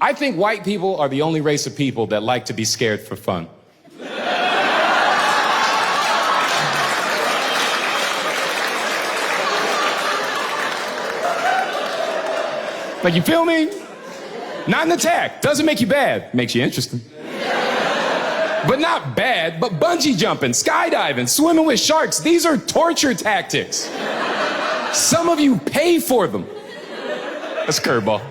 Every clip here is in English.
I think white people are the only race of people that like to be scared for fun. Like, you feel me? Not an attack. Doesn't make you bad. Makes you interesting. But not bad, but bungee jumping, skydiving, swimming with sharks, these are torture tactics. Some of you pay for them. That's a curveball.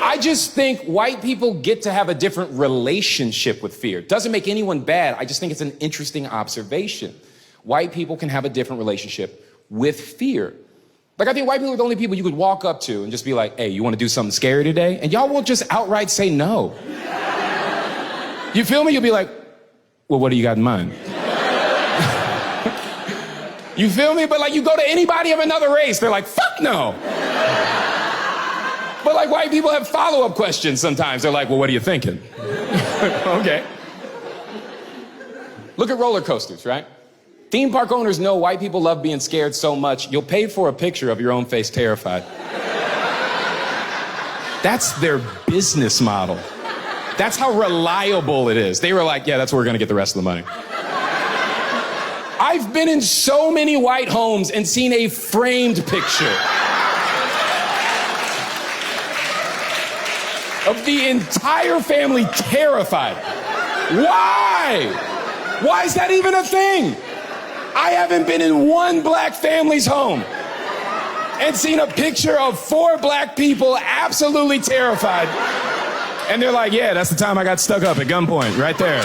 I just think white people get to have a different relationship with fear. Doesn't make anyone bad. I just think it's an interesting observation. White people can have a different relationship with fear. Like, I think white people are the only people you could walk up to and just be like, hey, you want to do something scary today? And y'all won't just outright say no. You feel me? You'll be like, well, what do you got in mind? You feel me? But like, you go to anybody of another race, they're like, fuck no. But like, white people have follow-up questions sometimes. They're like, well, what are you thinking? Okay. Look at roller coasters, right? Theme park owners know white people love being scared so much, you'll pay for a picture of your own face terrified. That's their business model. That's how reliable it is. They were like, yeah, that's where we're gonna get the rest of the money. I've been in so many white homes and seen a framed picture of the entire family terrified. Why? Why is that even a thing? I haven't been in one black family's home and seen a picture of 4 black people absolutely terrified. And they're like, yeah, that's the time I got stuck up at gunpoint, right there.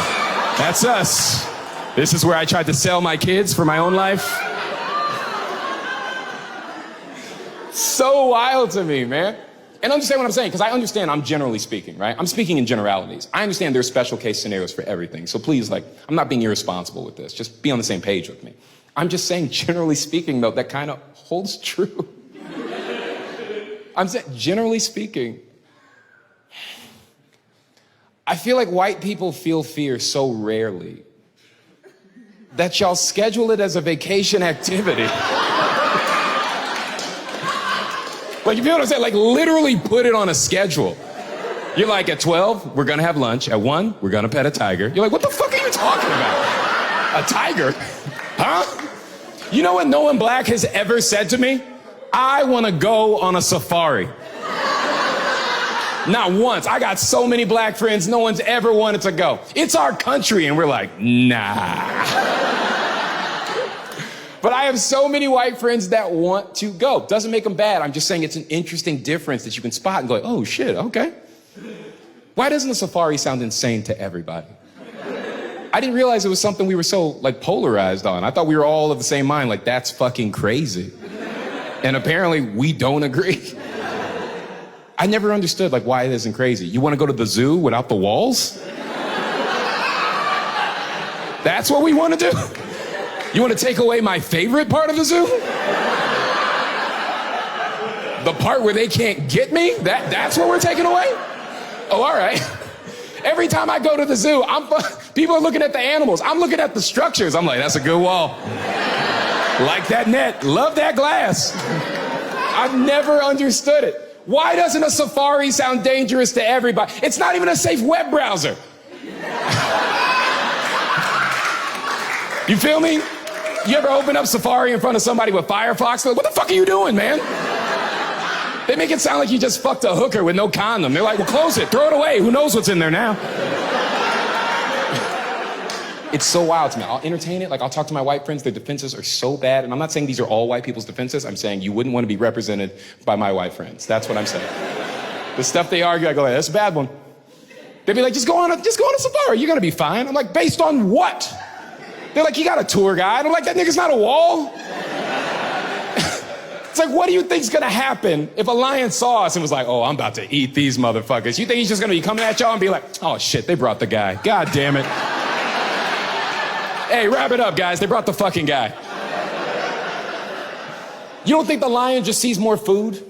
That's us. This is where I tried to sell my kids for my own life. So wild to me, man. And understand what I'm saying, because I understand I'm generally speaking, right? I'm speaking in generalities. I understand there's special case scenarios for everything. So please, like, I'm not being irresponsible with this. Just be on the same page with me. I'm just saying, generally speaking, though, that kind of holds true. I'm saying, generally speaking, I feel like white people feel fear so rarely that y'all schedule it as a vacation activity. Like, you feel what I'm saying? Like, literally put it on a schedule. You're like, at 12, we're gonna have lunch. At 1, we're gonna pet a tiger. You're like, what the fuck are you talking about? A tiger? Huh? You know what no one black has ever said to me? I wanna go on a safari. Not once. I got so many black friends, no one's ever wanted to go. It's our country, and we're like, nah. But I have so many white friends that want to go. Doesn't make them bad. I'm just saying it's an interesting difference that you can spot and go, oh shit, okay. Why doesn't a safari sound insane to everybody? I didn't realize it was something we were so like polarized on. I thought we were all of the same mind, like that's fucking crazy. And apparently we don't agree. I never understood like why it isn't crazy. You want to go to the zoo without the walls? That's what we want to do? You want to take away my favorite part of the zoo? The part where they can't get me? That's what we're taking away? Oh, all right. Every time I go to the zoo, people are looking at the animals. I'm looking at the structures. I'm like, that's a good wall. Like that net. Love that glass. I've never understood it. Why doesn't a safari sound dangerous to everybody? It's not even a safe web browser. You feel me? You ever open up Safari in front of somebody with Firefox? They're like, what the fuck are you doing, man? They make it sound like you just fucked a hooker with no condom. They're like, well, close it, throw it away. Who knows what's in there now? It's so wild to me. I'll entertain it. Like, I'll talk to my white friends. Their defenses are so bad. And I'm not saying these are all white people's defenses. I'm saying you wouldn't want to be represented by my white friends. That's what I'm saying. The stuff they argue, I go, that's a bad one. They'd be like, just go on a safari. You're going to be fine. I'm like, based on what? They're like, you got a tour guide. I'm like, that nigga's not a wall. It's like, what do you think's gonna happen if a lion saw us and was like, oh, I'm about to eat these motherfuckers? You think he's just gonna be coming at y'all and be like, oh shit, they brought the guy. God damn it. Hey, wrap it up, guys. They brought the fucking guy. You don't think the lion just sees more food?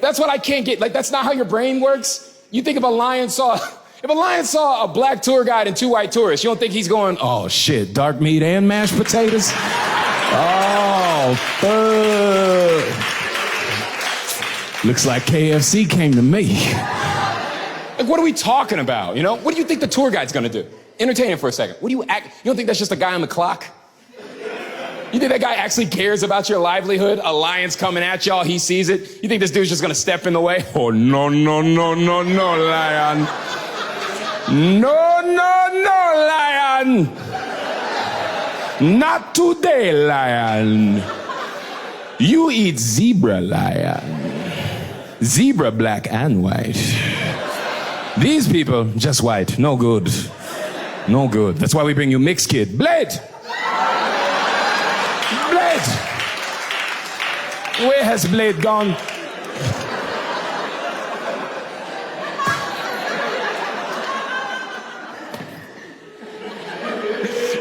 That's what I can't get. Like, that's not how your brain works. You think if a lion saw a black tour guide and 2 white tourists, you don't think he's going, oh shit, dark meat and mashed potatoes? Oh, fuck. Looks like KFC came to me. Like, what are we talking about, you know? What do you think the tour guide's gonna do? Entertain him for a second. What do you don't think that's just a guy on the clock? You think that guy actually cares about your livelihood? A lion's coming at y'all, he sees it. You think this dude's just gonna step in the way? Oh, no, no, no, no, no, lion. No, no, no, lion. Not today, lion. You eat zebra, lion. Zebra, black and white. These people, just white, no good. No good. That's why we bring you mixed kid. Blade! Blade! Where has Blade gone?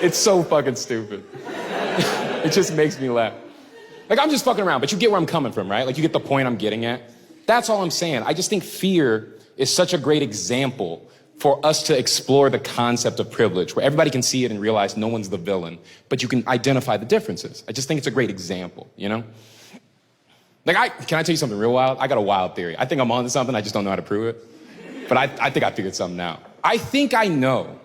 It's so fucking stupid. It just makes me laugh. Like, I'm just fucking around, but you get where I'm coming from, right? Like, you get the point I'm getting at. That's all I'm saying. I just think fear is such a great example for us to explore the concept of privilege, where everybody can see it and realize no one's the villain, but you can identify the differences. I just think it's a great example, you know? Like, can I tell you something real wild? I got a wild theory. I think I'm onto something, I just don't know how to prove it. But I think I figured something out. I think I know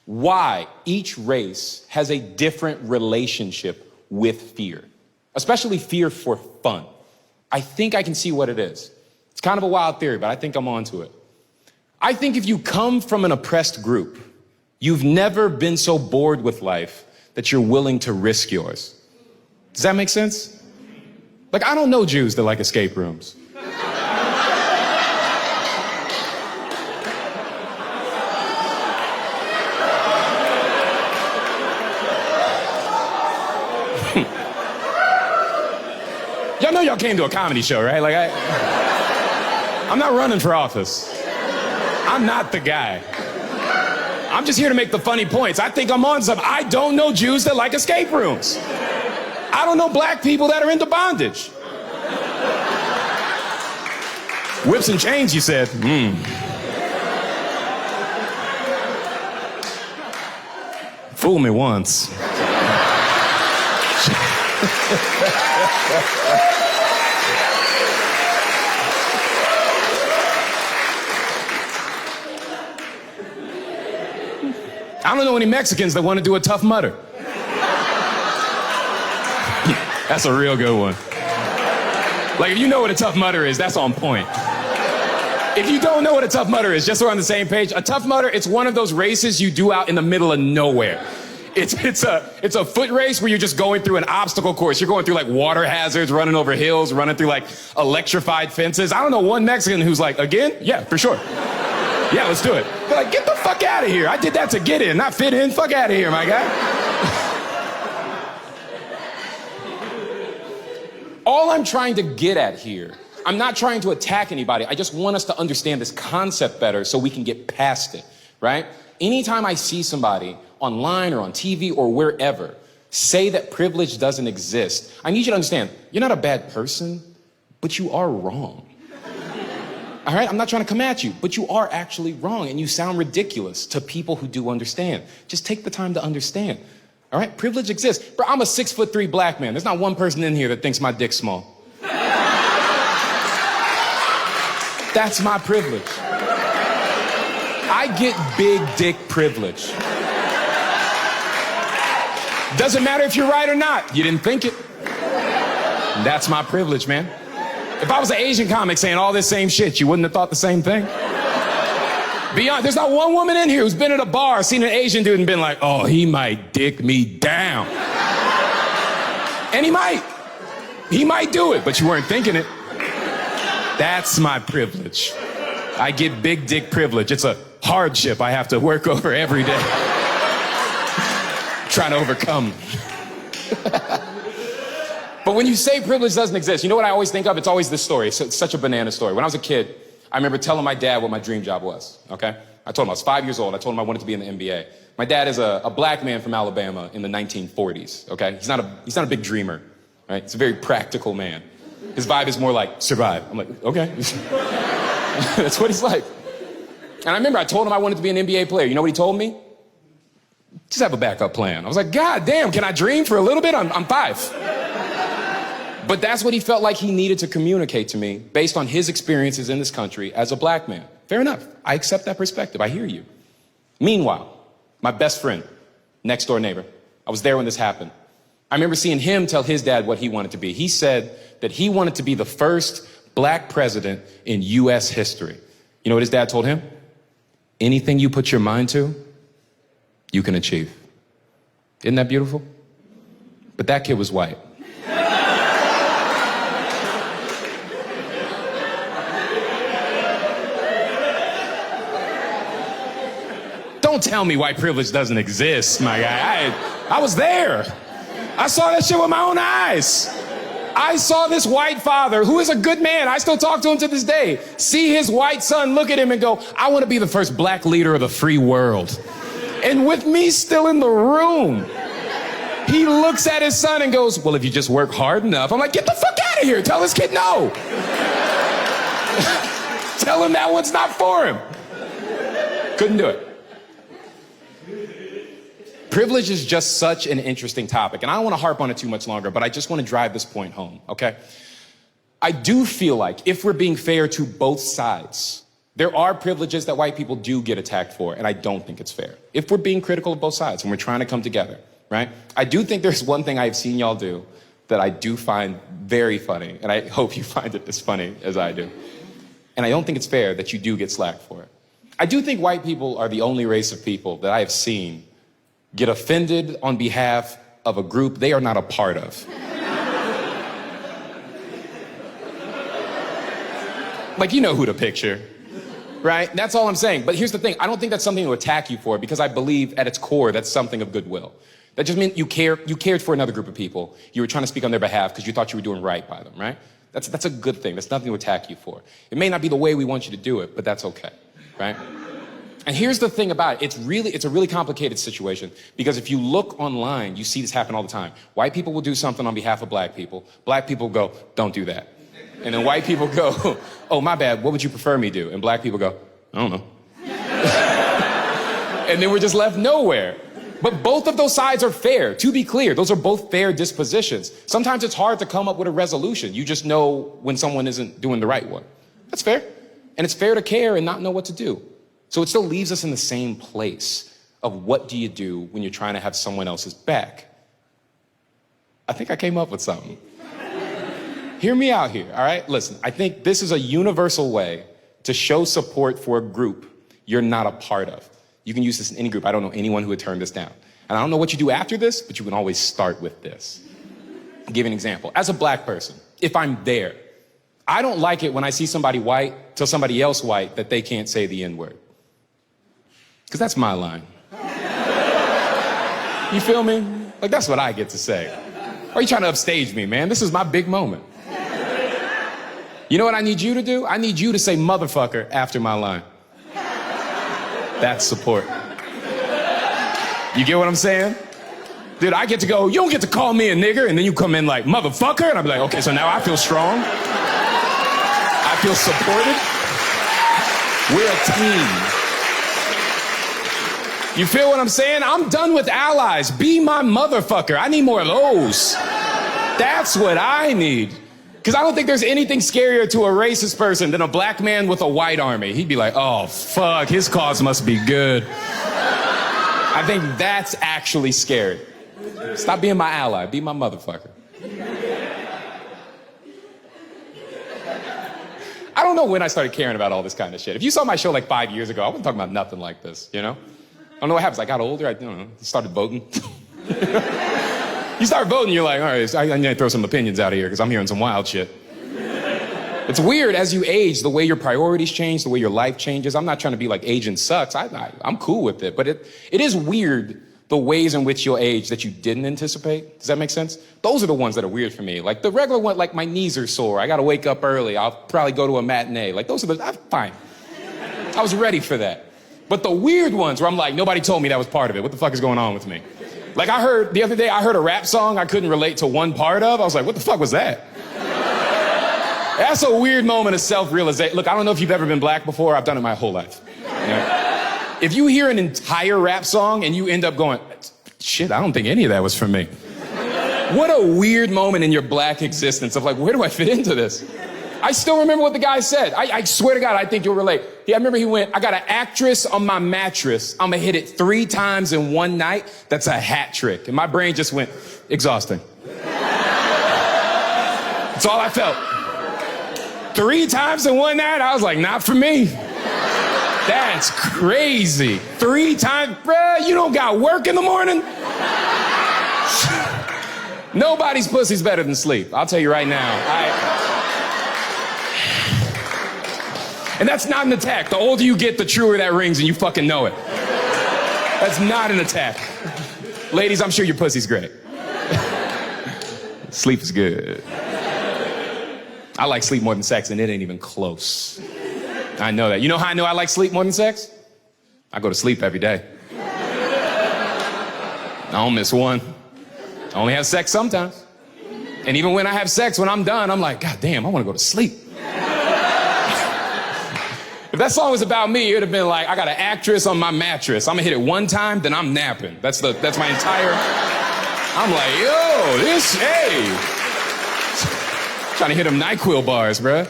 why each race has a different relationship with fear, especially fear for fun. I think I can see what it is. It's kind of a wild theory, but I think I'm onto it. I think if you come from an oppressed group, you've never been so bored with life that you're willing to risk yours. Does that make sense? Like, I don't know Jews that like escape rooms. Y'all know y'all came to a comedy show, right? Like, I'm not running for office. I'm not the guy. I'm just here to make the funny points. I think I'm on something. I don't know Jews that like escape rooms. I don't know black people that are into bondage. Whips and chains, you said. Fool me once. I don't know any Mexicans that want to do a Tough Mudder. That's a real good one. Like, if you know what a Tough Mudder is, that's on point. If you don't know what a Tough Mudder is, just so we're on the same page, a Tough Mudder, it's one of those races you do out in the middle of nowhere. It's a foot race where you're just going through an obstacle course. You're going through like water hazards, running over hills, running through like electrified fences. I don't know one Mexican who's like, again? Yeah, for sure. Yeah, let's do it. They're like, get the fuck out of here. I did that to get in, not fit in. Fuck out of here, my guy. All I'm trying to get at here, I'm not trying to attack anybody. I just want us to understand this concept better so we can get past it, right? Anytime I see somebody online or on TV or wherever say that privilege doesn't exist, I need you to understand, you're not a bad person, but you are wrong. All right, I'm not trying to come at you, but you are actually wrong and you sound ridiculous to people who do understand. Just take the time to understand. All right, privilege exists. Bro, I'm a 6'3" black man. There's not one person in here that thinks my dick's small. That's my privilege. I get big dick privilege. Doesn't matter if you're right or not. You didn't think it. That's my privilege, man. If I was an Asian comic saying all this same shit, you wouldn't have thought the same thing? Beyond, there's not one woman in here who's been at a bar, seen an Asian dude and been like, oh, he might dick me down. And he might. He might do it, but you weren't thinking it. That's my privilege. I get big dick privilege. It's a hardship I have to work over every day. Trying to overcome. But when you say privilege doesn't exist, you know what I always think of? It's always this story. It's such a banana story. When I was a kid, I remember telling my dad what my dream job was, okay? I told him I was 5 years old. I told him I wanted to be in the NBA. My dad is a black man from Alabama in the 1940s, okay? He's not a big dreamer, right? He's a very practical man. His vibe is more like, survive. I'm like, okay. That's what he's like. And I remember I told him I wanted to be an NBA player. You know what he told me? Just have a backup plan. I was like, God damn, can I dream for a little bit? I'm 5. But that's what he felt like he needed to communicate to me based on his experiences in this country as a black man. Fair enough. I accept that perspective. I hear you. Meanwhile, my best friend, next door neighbor, I was there when this happened. I remember seeing him tell his dad what he wanted to be. He said that he wanted to be the first black president in U.S. history. You know what his dad told him? Anything you put your mind to, you can achieve. Isn't that beautiful? But that kid was white. Don't tell me white privilege doesn't exist, my guy. I was there. I saw that shit with my own eyes. I saw this white father, who is a good man, I still talk to him to this day, see his white son look at him and go, I want to be the first black leader of the free world. And with me still in the room, he looks at his son and goes, well, if you just work hard enough. I'm like, get the fuck out of here. Tell this kid no. Tell him that one's not for him. Couldn't do it. Privilege is just such an interesting topic, and I don't want to harp on it too much longer, but I just want to drive this point home, okay? I do feel like if we're being fair to both sides, there are privileges that white people do get attacked for, and I don't think it's fair. If we're being critical of both sides and we're trying to come together, right? I do think there's one thing I've seen y'all do that I do find very funny, and I hope you find it as funny as I do. And I don't think it's fair that you do get slack for it. I do think white people are the only race of people that I have seen get offended on behalf of a group they are not a part of. Like, you know who to picture, right? That's all I'm saying. But here's the thing. I don't think that's something to attack you for, because I believe at its core that's something of goodwill. That just meant you cared for another group of people. You were trying to speak on their behalf because you thought you were doing right by them, right? That's a good thing. That's nothing to attack you for. It may not be the way we want you to do it, but that's okay, right? And here's the thing about it. It's a really complicated situation, because if you look online, you see this happen all the time. White people will do something on behalf of black people. Black people go, don't do that. And then white people go, oh, my bad, what would you prefer me do? And black people go, I don't know. And then we're just left nowhere. But both of those sides are fair. To be clear, those are both fair dispositions. Sometimes it's hard to come up with a resolution. You just know when someone isn't doing the right one. That's fair. And it's fair to care and not know what to do. So it still leaves us in the same place of what do you do when you're trying to have someone else's back. I think I came up with something. Hear me out here, all right? Listen, I think this is a universal way to show support for a group you're not a part of. You can use this in any group. I don't know anyone who would turn this down. And I don't know what you do after this, but you can always start with this. I'll give you an example. As a black person, if I'm there, I don't like it when I see somebody white tell somebody else white that they can't say the N-word. Because that's my line. You feel me? Like, that's what I get to say. Why are you trying to upstage me, man? This is my big moment. You know what I need you to do? I need you to say motherfucker after my line. That's support. You get what I'm saying? Dude, I get to go, you don't get to call me a nigger, and then you come in like, motherfucker, and I'm like, okay, so now I feel strong. I feel supported. We're a team. You feel what I'm saying? I'm done with allies. Be my motherfucker. I need more of those. That's what I need. Because I don't think there's anything scarier to a racist person than a black man with a white army. He'd be like, oh, fuck, his cause must be good. I think that's actually scary. Stop being my ally. Be my motherfucker. I don't know when I started caring about all this kind of shit. If you saw my show like 5 years ago, I wasn't talking about nothing like this, you know? I don't know what happens. I got older. I don't know. Started voting. You start voting, you're like, all right, I need to throw some opinions out of here because I'm hearing some wild shit. It's weird as you age, the way your priorities change, the way your life changes. I'm not trying to be like aging sucks. I'm cool with it. But it is weird the ways in which you'll age that you didn't anticipate. Does that make sense? Those are the ones that are weird for me. Like the regular one, like my knees are sore. I got to wake up early. I'll probably go to a matinee. Like those are I'm fine. I was ready for that. But the weird ones where I'm like, nobody told me that was part of it. What the fuck is going on with me? Like the other day I heard a rap song I couldn't relate to one part of. I was like, what the fuck was that? That's a weird moment of self-realization. Look, I don't know if you've ever been black before. I've done it my whole life. Yeah. If you hear an entire rap song and you end up going, shit, I don't think any of that was for me. What a weird moment in your black existence of like, where do I fit into this? I still remember what the guy said. I swear to God, I think you'll relate. I remember he went, I got an actress on my mattress. I'm gonna hit it 3 times in one night. That's a hat trick. And my brain just went, exhausting. That's all I felt. 3 times in one night, I was like, not for me. That's crazy. 3 times, bruh, you don't got work in the morning? Nobody's pussy's better than sleep. I'll tell you right now. And that's not an attack. The older you get, the truer that rings, and you fucking know it. That's not an attack. Ladies, I'm sure your pussy's great. Sleep is good. I like sleep more than sex, and it ain't even close. I know that. You know how I know I like sleep more than sex? I go to sleep every day. I don't miss one. I only have sex sometimes. And even when I have sex, when I'm done, I'm like, God damn, I want to go to sleep. If that song was about me, it would have been like, I got an actress on my mattress. I'm gonna hit it 1 time, then I'm napping. That's my entire... I'm like, yo, hey. Trying to hit them NyQuil bars, bruh.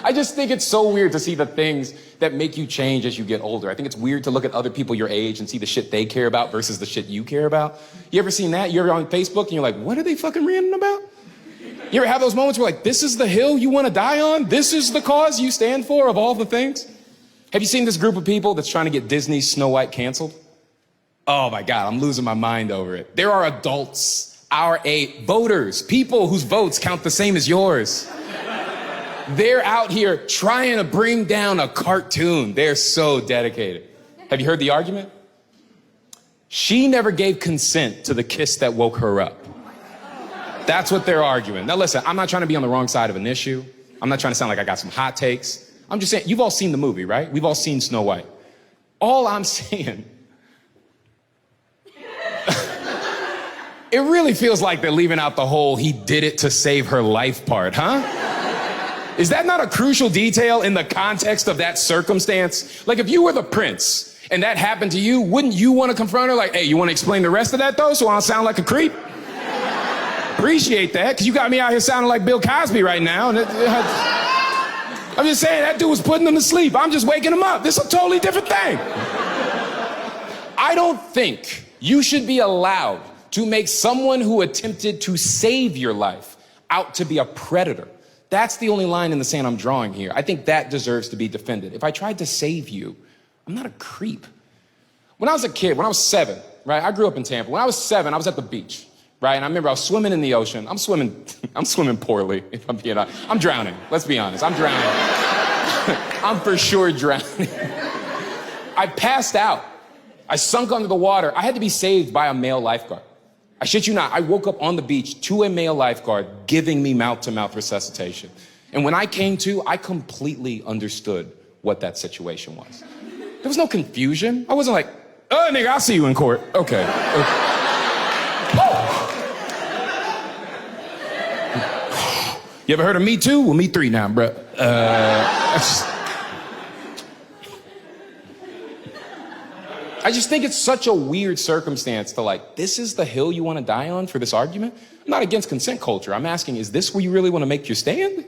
I just think it's so weird to see the things that make you change as you get older. I think it's weird to look at other people your age and see the shit they care about versus the shit you care about. You ever seen that? You ever on Facebook and you're like, what are they fucking ranting about? You ever have those moments where like, this is the hill you want to die on? This is the cause you stand for of all the things? Have you seen this group of people that's trying to get Disney's Snow White canceled? Oh my God, I'm losing my mind over it. There are adults, our age, voters, people whose votes count the same as yours. They're out here trying to bring down a cartoon. They're so dedicated. Have you heard the argument? She never gave consent to the kiss that woke her up. That's what they're arguing. Now listen, I'm not trying to be on the wrong side of an issue. I'm not trying to sound like I got some hot takes. I'm just saying, you've all seen the movie, right? We've all seen Snow White. All I'm saying, it really feels like they're leaving out the whole he did it to save her life part, huh? Is that not a crucial detail in the context of that circumstance? Like if you were the prince and that happened to you, wouldn't you want to confront her like, hey, you want to explain the rest of that though so I don't sound like a creep? Appreciate that, because you got me out here sounding like Bill Cosby right now. And I'm just saying that dude was putting them to sleep. I'm just waking him up. This is a totally different thing. I don't think you should be allowed to make someone who attempted to save your life out to be a predator. That's the only line in the sand I'm drawing here. I think that deserves to be defended. If I tried to save you, I'm not a creep. When I was a kid, when I was 7, right? I grew up in Tampa. When I was 7, I was at the beach, right? And I remember I was swimming in the ocean. I'm swimming poorly, if I'm being honest. I'm drowning. Let's be honest. I'm drowning. I'm for sure drowning. I passed out. I sunk under the water. I had to be saved by a male lifeguard. I shit you not, I woke up on the beach to a male lifeguard giving me mouth-to-mouth resuscitation. And when I came to, I completely understood what that situation was. There was no confusion. I wasn't like, oh, nigga, I'll see you in court. Okay. You ever heard of Me Too? Well, Me 3 now, bro. I just think it's such a weird circumstance to like, this is the hill you want to die on for this argument? I'm not against consent culture. I'm asking, is this where you really want to make your stand?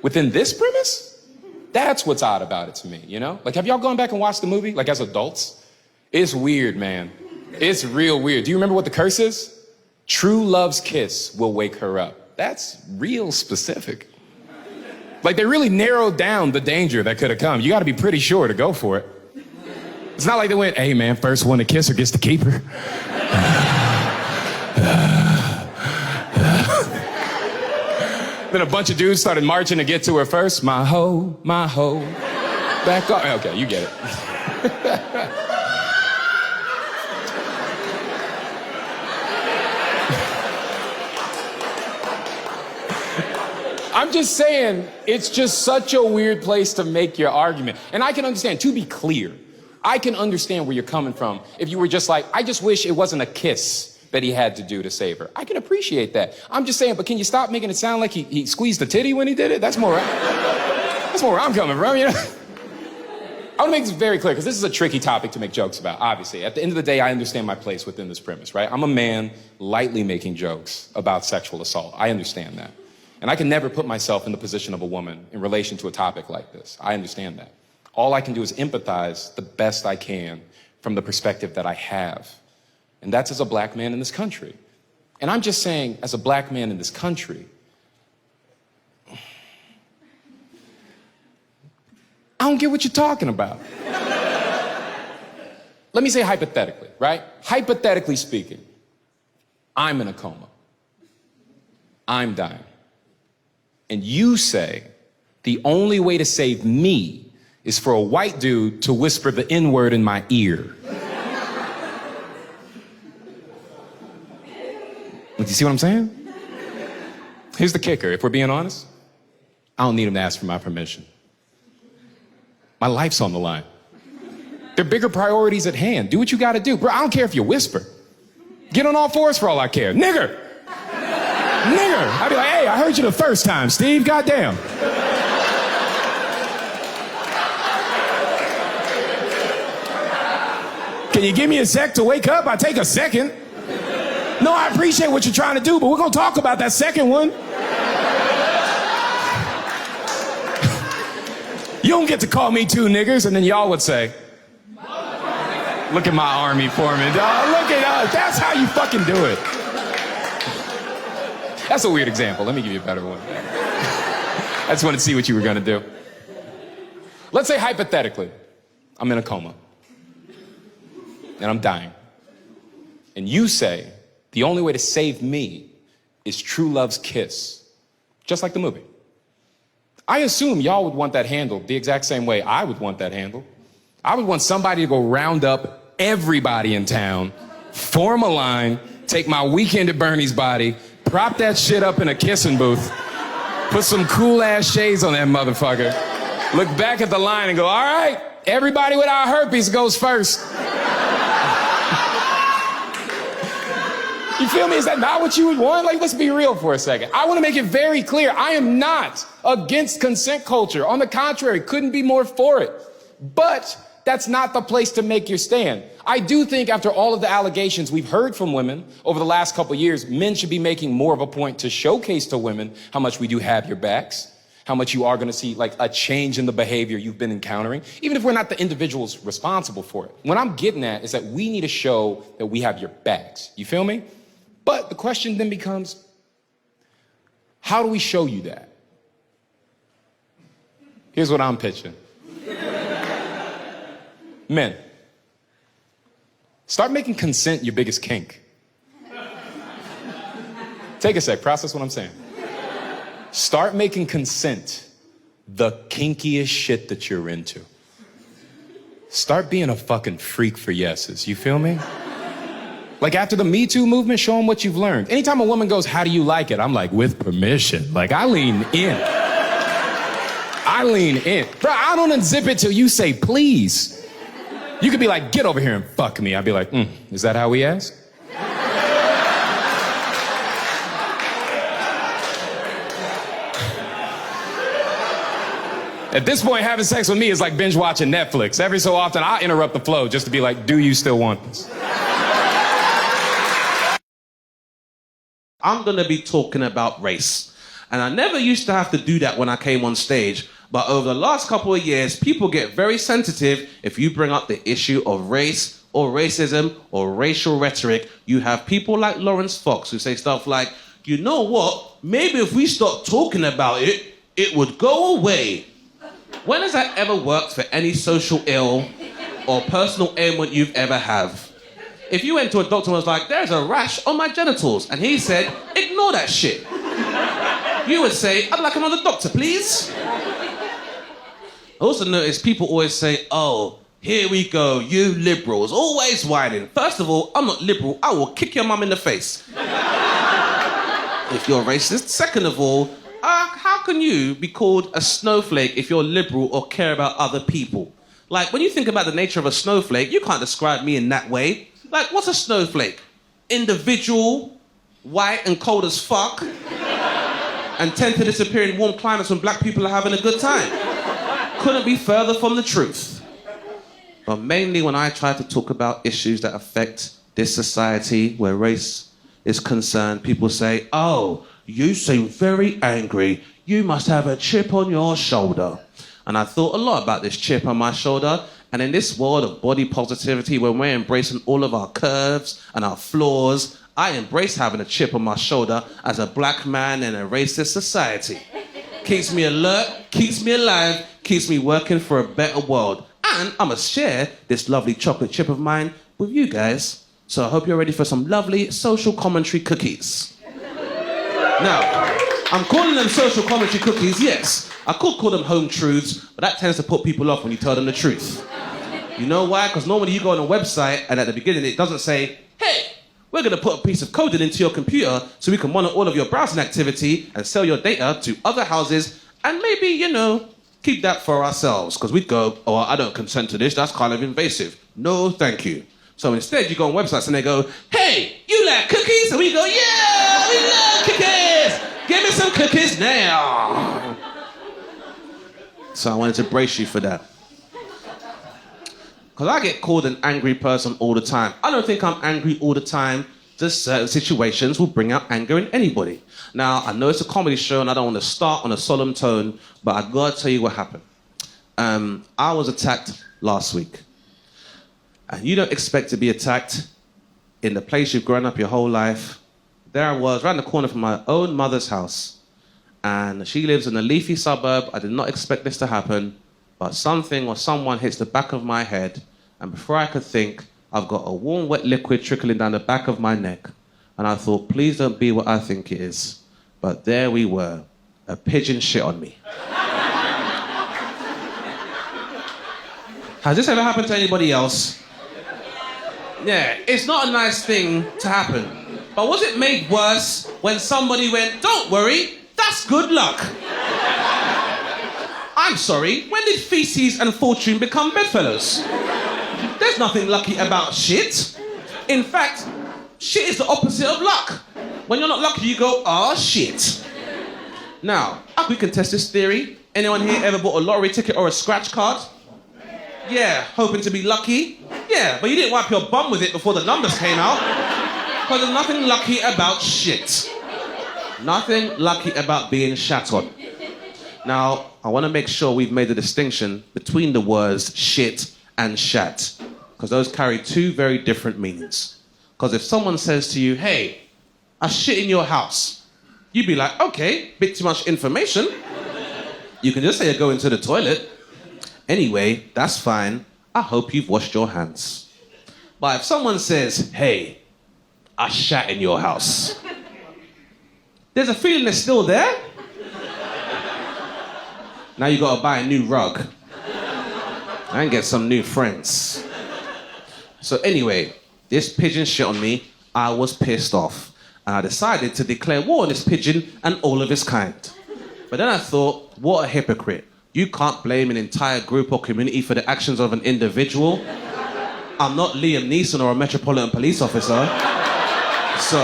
Within this premise? That's what's odd about it to me, you know? Like, have y'all gone back and watched the movie, like as adults? It's weird, man. It's real weird. Do you remember what the curse is? True love's kiss will wake her up. That's real specific. Like, they really narrowed down the danger that could have come. You got to be pretty sure to go for it. It's not like they went, hey man, first one to kiss her gets to keep her. Then a bunch of dudes started marching to get to her first. My hoe, back up. Okay, you get it. I'm just saying, it's just such a weird place to make your argument. And I can understand, to be clear, I can understand where you're coming from. If you were just like, I just wish it wasn't a kiss that he had to do to save her. I can appreciate that. I'm just saying, but can you stop making it sound like he squeezed a titty when he did it? That's more where I'm coming from, you know? I want to make this very clear, because this is a tricky topic to make jokes about, obviously. At the end of the day, I understand my place within this premise, right? I'm a man lightly making jokes about sexual assault. I understand that. And I can never put myself in the position of a woman in relation to a topic like this. I understand that. All I can do is empathize the best I can from the perspective that I have. And that's as a black man in this country. And I'm just saying, as a black man in this country, I don't get what you're talking about. Let me say hypothetically, right? Hypothetically speaking, I'm in a coma. I'm dying. And you say the only way to save me is for a white dude to whisper the N-word in my ear. Do you see what I'm saying? Here's the kicker. If we're being honest, I don't need him to ask for my permission. My life's on the line. There are bigger priorities at hand. Do what you gotta do. Bro, I don't care if you whisper. Get on all fours for all I care. Nigger! Nigger! I'd be like, hey, I heard you the first time, Steve. Goddamn. Can you give me a sec to wake up? I take a second. No, I appreciate what you're trying to do, but we're gonna talk about that second one. You don't get to call me two niggers, and then y'all would say, look at my army foreman, dog. Look at us. That's how you fucking do it. That's a weird example. Let me give you a better one. I just wanted to see what you were gonna do. Let's say hypothetically, I'm in a coma. And I'm dying. And you say, the only way to save me is true love's kiss. Just like the movie. I assume y'all would want that handled the exact same way I would want that handled. I would want somebody to go round up everybody in town, form a line, take my Weekend at Bernie's body, prop that shit up in a kissing booth, put some cool ass shades on that motherfucker, look back at the line and go, all right, everybody without herpes goes first. You feel me? Is that not what you would want? Like, let's be real for a second. I want to make it very clear. I am not against consent culture. On the contrary, couldn't be more for it. But that's not the place to make your stand. I do think after all of the allegations we've heard from women over the last couple of years, men should be making more of a point to showcase to women how much we do have your backs, how much you are going to see like a change in the behavior you've been encountering, even if we're not the individuals responsible for it. What I'm getting at is that we need to show that we have your backs. You feel me? But the question then becomes, how do we show you that? Here's what I'm pitching. Men, start making consent your biggest kink. Take a sec, process what I'm saying. Start making consent the kinkiest shit that you're into. Start being a fucking freak for yeses, you feel me? Like after the Me Too movement, show them what you've learned. Anytime a woman goes, how do you like it? I'm like, with permission. Like I lean in. I lean in. Bro, I don't unzip it till you say, please. You could be like, get over here and fuck me. I'd be like, is that how we ask? At this point, having sex with me is like binge watching Netflix. Every so often, I interrupt the flow just to be like, do you still want this? I'm gonna be talking about race. And I never used to have to do that when I came on stage, but over the last couple of years, people get very sensitive if you bring up the issue of race or racism or racial rhetoric. You have people like Lawrence Fox who say stuff like, you know what, maybe if we stop talking about it, it would go away. When has that ever worked for any social ill or personal ailment you've ever have? If you went to a doctor and was like, there's a rash on my genitals, and he said, ignore that shit, you would say, I'd like another doctor, please. I also notice people always say, oh, here we go, you liberals, always whining. First of all, I'm not liberal, I will kick your mum in the face. If you're racist. Second of all, how can you be called a snowflake if you're liberal or care about other people? Like, when you think about the nature of a snowflake, you can't describe me in that way. Like, what's a snowflake? Individual, white and cold as fuck, and tend to disappear in warm climates when black people are having a good time. Couldn't be further from the truth. But mainly when I try to talk about issues that affect this society where race is concerned, people say, oh, you seem very angry. You must have a chip on your shoulder. And I thought a lot about this chip on my shoulder. And in this world of body positivity, when we're embracing all of our curves and our flaws, I embrace having a chip on my shoulder as a black man in a racist society. Keeps me alert, keeps me alive, keeps me working for a better world. And I must share this lovely chocolate chip of mine with you guys. So I hope you're ready for some lovely social commentary cookies. Now, I'm calling them social commentary cookies, yes. I could call them home truths, but that tends to put people off when you tell them the truth. You know why? Because normally you go on a website and at the beginning it doesn't say, hey, we're going to put a piece of code into your computer so we can monitor all of your browsing activity and sell your data to other houses and maybe, keep that for ourselves. Because we'd go, oh, I don't consent to this, that's kind of invasive. No, thank you. So instead you go on websites and they go, hey, you like cookies? And we go, yeah, we love cookies. Give me some cookies now. So I wanted to brace you for that. Because I get called an angry person all the time. I don't think I'm angry all the time. Just certain situations will bring out anger in anybody. Now, I know it's a comedy show and I don't want to start on a solemn tone, but I've got to tell you what happened. I was attacked last week. And you don't expect to be attacked in the place you've grown up your whole life. There I was, around the corner from my own mother's house. And she lives in a leafy suburb. I did not expect this to happen. But something or someone hits the back of my head, and before I could think, I've got a warm, wet liquid trickling down the back of my neck. And I thought, please don't be what I think it is. But there we were. A pigeon shit on me. Has this ever happened to anybody else? Yeah, it's not a nice thing to happen. But was it made worse when somebody went, don't worry, that's good luck? I'm sorry, when did feces and fortune become bedfellows? There's nothing lucky about shit. In fact, shit is the opposite of luck. When you're not lucky, you go, oh shit. Now, we can test this theory. Anyone here ever bought a lottery ticket or a scratch card? Yeah, hoping to be lucky? Yeah, but you didn't wipe your bum with it before the numbers came out. Because there's nothing lucky about shit. Nothing lucky about being shat on. Now, I want to make sure we've made a distinction between the words shit and shat, because those carry two very different meanings. Because if someone says to you, hey, I shit in your house, you'd be like, okay, bit too much information. You can just say you're going to the toilet. Anyway, that's fine. I hope you've washed your hands. But if someone says, hey, I shat in your house, there's a feeling they're still there. Now you gotta buy a new rug and get some new friends. So anyway, this pigeon shit on me, I was pissed off. And I decided to declare war on this pigeon and all of its kind. But then I thought, what a hypocrite. You can't blame an entire group or community for the actions of an individual. I'm not Liam Neeson or a Metropolitan Police officer. So,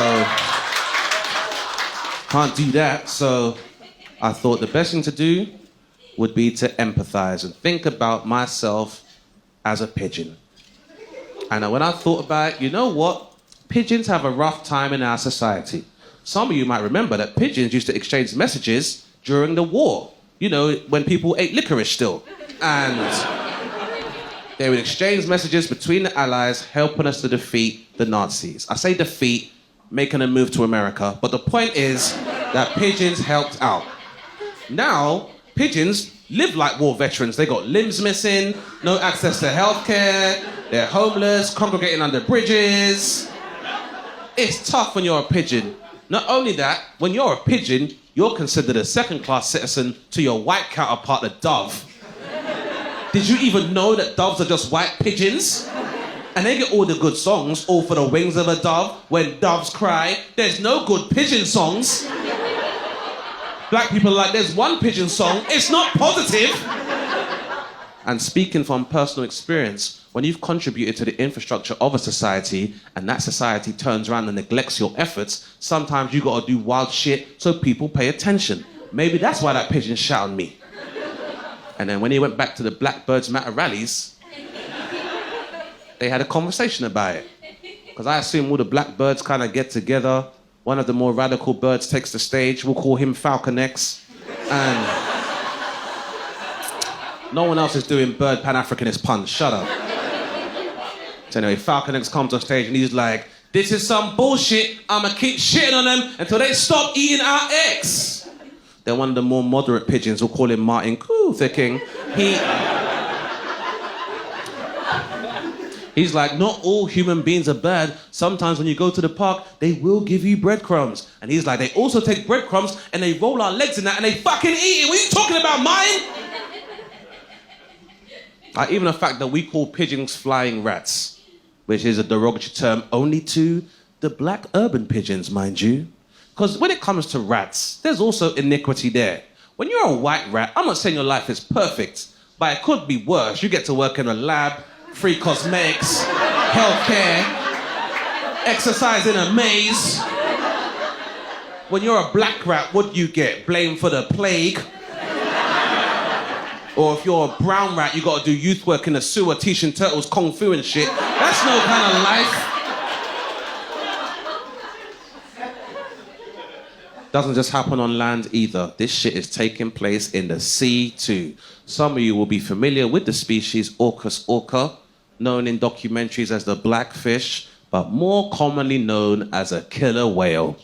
can't do that. So I thought the best thing to do would be to empathize and think about myself as a pigeon. And when I thought about it, you know what? Pigeons have a rough time in our society. Some of you might remember that pigeons used to exchange messages during the war. You know, when people ate licorice still. And they would exchange messages between the Allies, helping us to defeat the Nazis. I say defeat, making a move to America, but the point is that pigeons helped out. Now, pigeons live like war veterans. They got limbs missing, no access to healthcare, they're homeless, congregating under bridges. It's tough when you're a pigeon. Not only that, when you're a pigeon, you're considered a second-class citizen to your white counterpart, the dove. Did you even know that doves are just white pigeons? And they get all the good songs, all for the wings of a dove. When doves cry, there's no good pigeon songs. Black people are like, there's one pigeon song, it's not positive. And speaking from personal experience, when you've contributed to the infrastructure of a society and that society turns around and neglects your efforts, sometimes you gotta do wild shit so people pay attention. Maybe that's why that pigeon shot on me. And then when he went back to the Black Birds Matter rallies, they had a conversation about it. Because I assume all the black birds kind of get together one of the more radical birds takes the stage. We'll call him Falcon X. And no one else is doing bird Pan-Africanist puns. Shut up. So anyway, Falcon X comes on stage and he's like, this is some bullshit. I'ma keep shitting on them until they stop eating our eggs. Then one of the more moderate pigeons, we'll call him Martin Luther King. He's like, not all human beings are bad. Sometimes when you go to the park, they will give you breadcrumbs. And he's like, they also take breadcrumbs and they roll our legs in that and they fucking eat it. What are you talking about, mine? Like, even the fact that we call pigeons flying rats, which is a derogatory term only to the black urban pigeons, mind you. Because when it comes to rats, there's also iniquity there. When you're a white rat, I'm not saying your life is perfect, but it could be worse. You get to work in a lab, free cosmetics, healthcare, exercise in a maze. When you're a black rat, what do you get? Blamed for the plague? Or if you're a brown rat, you gotta do youth work in the sewer, teaching turtles kung fu and shit. That's no kind of life. Doesn't just happen on land either. This shit is taking place in the sea too. Some of you will be familiar with the species Orcus orca, known in documentaries as the blackfish, but more commonly known as a killer whale.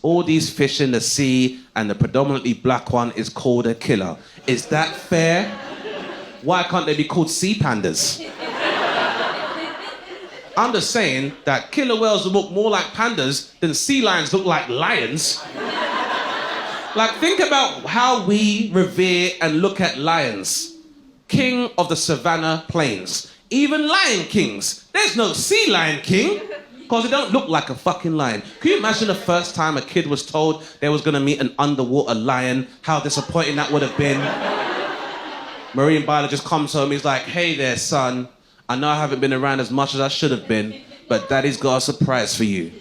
All these fish in the sea, and the predominantly black one is called a killer. Is that fair? Why can't they be called sea pandas? I'm just saying that killer whales look more like pandas than sea lions look like lions. Like, think about how we revere and look at lions. King of the savannah plains. Even lion kings. There's no sea lion king, because they don't look like a fucking lion. Can you imagine the first time a kid was told they was gonna meet an underwater lion? How disappointing that would have been. Marine biologist comes home, he's like, hey there, son. I know I haven't been around as much as I should have been, but daddy's got a surprise for you.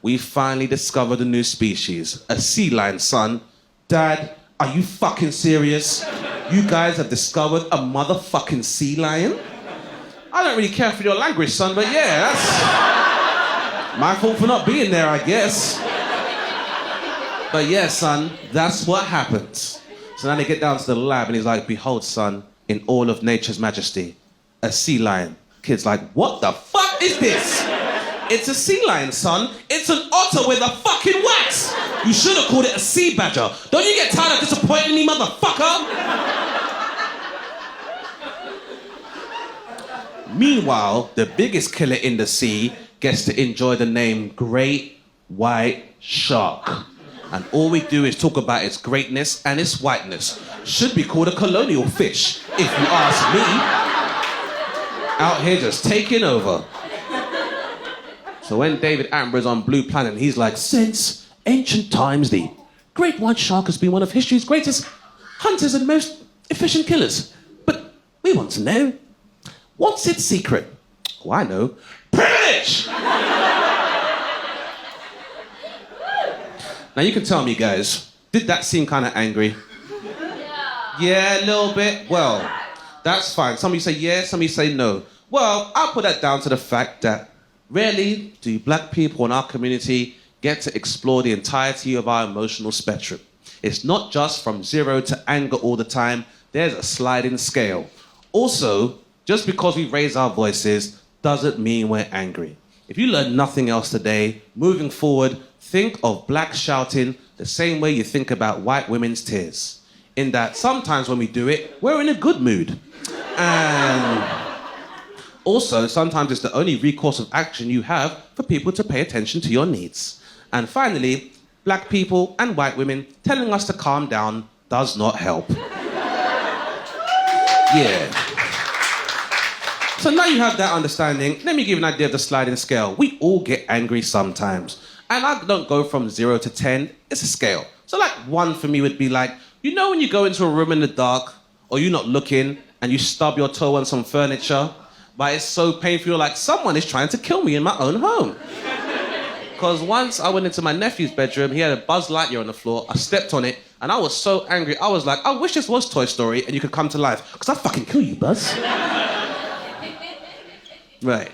We finally discovered a new species, a sea lion, son. Dad, are you fucking serious? You guys have discovered a motherfucking sea lion? I don't really care for your language, son, but yeah, that's my fault for not being there, I guess. But yeah, son, that's what happens. So now they get down to the lab and he's like, behold, son, in all of nature's majesty, a sea lion. Kid's like, what the fuck is this? It's a sea lion, son. It's an otter with a fucking wax. You should have called it a sea badger. Don't you get tired of disappointing me, motherfucker? Meanwhile, the biggest killer in the sea gets to enjoy the name Great White Shark. And all we do is talk about its greatness and its whiteness. Should be called a colonial fish, if you ask me. Out here just taking over. So when David Attenborough's on Blue Planet, he's like, since ancient times, the great white shark has been one of history's greatest hunters and most efficient killers. But we want to know, what's its secret? Oh, I know. Privilege! Now you can tell me, guys, did that seem kind of angry? Yeah, a little bit. Well, that's fine. Some of you say yes, some of you say no. Well, I'll put that down to the fact that rarely do black people in our community get to explore the entirety of our emotional spectrum. It's not just from 0 to anger all the time. There's a sliding scale. Also, just because we raise our voices doesn't mean we're angry. If you learn nothing else today, moving forward, think of black shouting the same way you think about white women's tears. In that sometimes when we do it, we're in a good mood. And also, sometimes it's the only recourse of action you have for people to pay attention to your needs. And finally, black people and white women telling us to calm down does not help. Yeah. So now you have that understanding, let me give you an idea of the sliding scale. We all get angry sometimes. And I don't go from 0 to 10, it's a scale. So like 1 for me would be like, you know when you go into a room in the dark, or you're not looking, and you stub your toe on some furniture, but it's so painful, you're like, someone is trying to kill me in my own home. Because once I went into my nephew's bedroom, he had a Buzz Lightyear on the floor, I stepped on it, and I was so angry, I was like, I wish this was Toy Story and you could come to life, because I'd fucking kill you, Buzz. Right.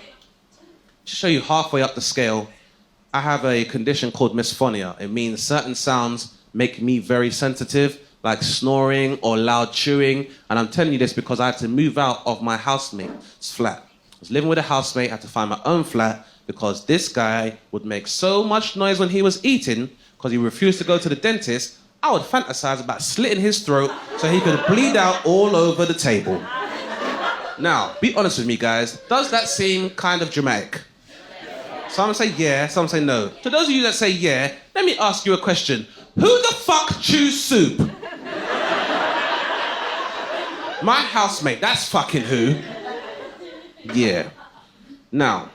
To show you halfway up the scale, I have a condition called misphonia. It means certain sounds make me very sensitive, like snoring or loud chewing. And I'm telling you this because I had to move out of my housemate's flat. I was living with a housemate, I had to find my own flat because this guy would make so much noise when he was eating because he refused to go to the dentist. I would fantasize about slitting his throat so he could bleed out all over the table. Now, be honest with me, guys. Does that seem kind of dramatic? Some say yeah, some say no. To those of you that say yeah, let me ask you a question. Who the fuck chews soup? My housemate, that's fucking who. Yeah. Now,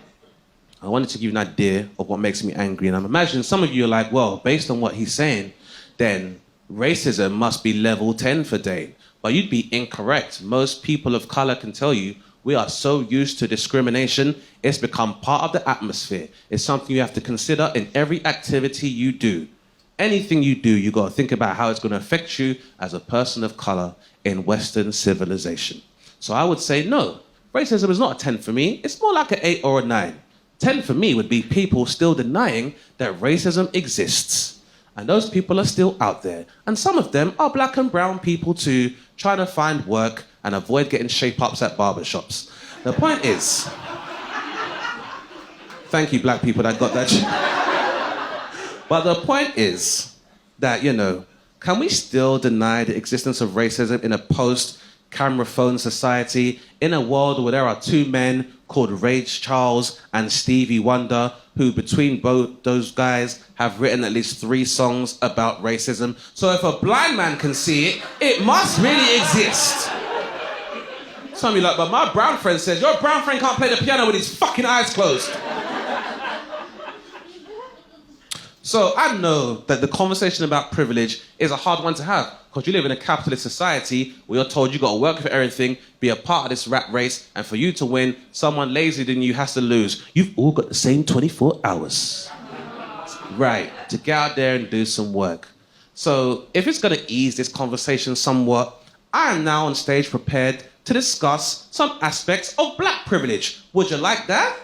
I wanted to give you an idea of what makes me angry, and I'm imagining some of you are like, well, based on what he's saying, then racism must be level 10 for Dane. But you'd be incorrect. Most people of color can tell you we are so used to discrimination, it's become part of the atmosphere. It's something you have to consider in every activity you do. Anything you do, you gotta think about how it's gonna affect you as a person of color in Western civilization. So I would say no, racism is not a 10 for me, it's more like an 8 or a 9. 10 for me would be people still denying that racism exists. And those people are still out there. And some of them are black and brown people too, trying to find work and avoid getting shape-ups at barbershops. The point is, thank you black people that got that. But the point is that, you know, can we still deny the existence of racism in a post-camera phone society, in a world where there are two men called Ray Charles and Stevie Wonder, who between both those guys have written at least 3 songs about racism. So if a blind man can see it, it must really exist. Some of you like, but my brown friend says, your brown friend can't play the piano with his fucking eyes closed. So I know that the conversation about privilege is a hard one to have because you live in a capitalist society where you're told you got to work for everything, be a part of this rat race, and for you to win, someone lazier than you has to lose. You've all got the same 24 hours. Right, to get out there and do some work. So if it's going to ease this conversation somewhat, I am now on stage prepared to discuss some aspects of black privilege. Would you like that?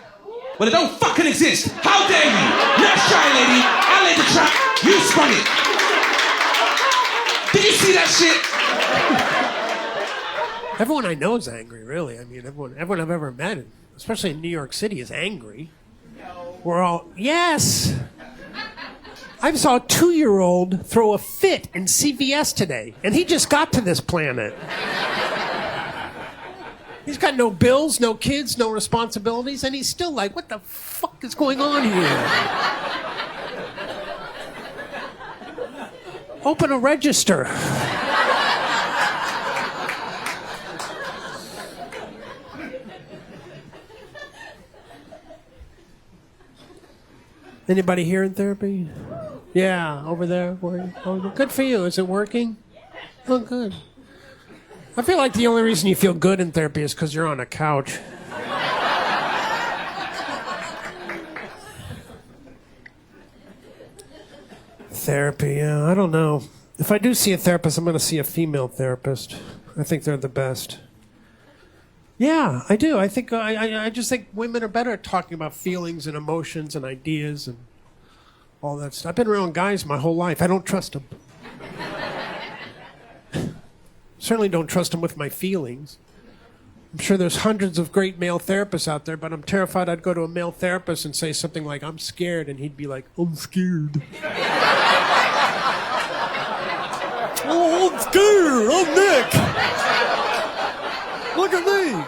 Well, it don't fucking exist. How dare you? Let's try, lady. I laid the trap. You spun it. Did you see that shit? Everyone I know is angry, really. I mean, everyone I've ever met, especially in New York City, is angry. No. We're all, yes. I saw a 2-year-old throw a fit in CVS today, and he just got to this planet. He's got no bills, no kids, no responsibilities, and he's still like, what the fuck is going on here? Open a register. Anybody here in therapy? Yeah, over there. Oh, good for you. Is it working? Oh, good. I feel like the only reason you feel good in therapy is because you're on a couch. Therapy, yeah, I don't know. If I do see a therapist, I'm going to see a female therapist. I think they're the best. Yeah, I do. I think I just think women are better at talking about feelings and emotions and ideas and all that stuff. I've been around guys my whole life. I don't trust them. Certainly don't trust them with my feelings. I'm sure there's hundreds of great male therapists out there, but I'm terrified I'd go to a male therapist and say something like, I'm scared, and he'd be like, I'm scared. Oh, I'm scared. I'm Nick. Look at me.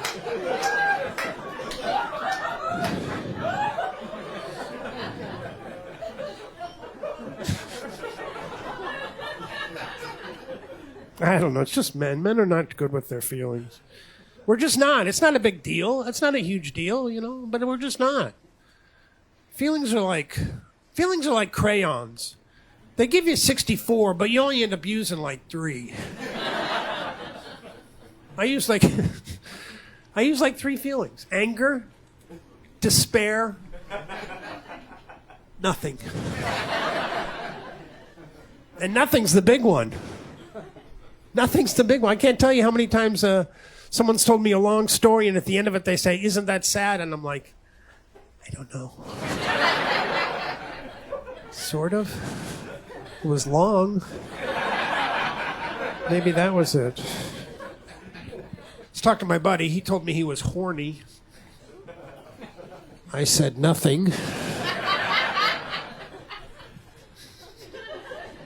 I don't know. It's just men. Men are not good with their feelings. We're just not. It's not a big deal. It's not a huge deal, you know, but we're just not. Feelings are like crayons. They give you 64, but you only end up using like 3. I use like 3 feelings. Anger, despair, nothing. And nothing's the big one. Nothing's the big one. I can't tell you how many times someone's told me a long story, and at the end of it they say, isn't that sad? And I'm like, I don't know. Sort of. It was long. Maybe that was it. Let's talk to my buddy. He told me he was horny. I said nothing.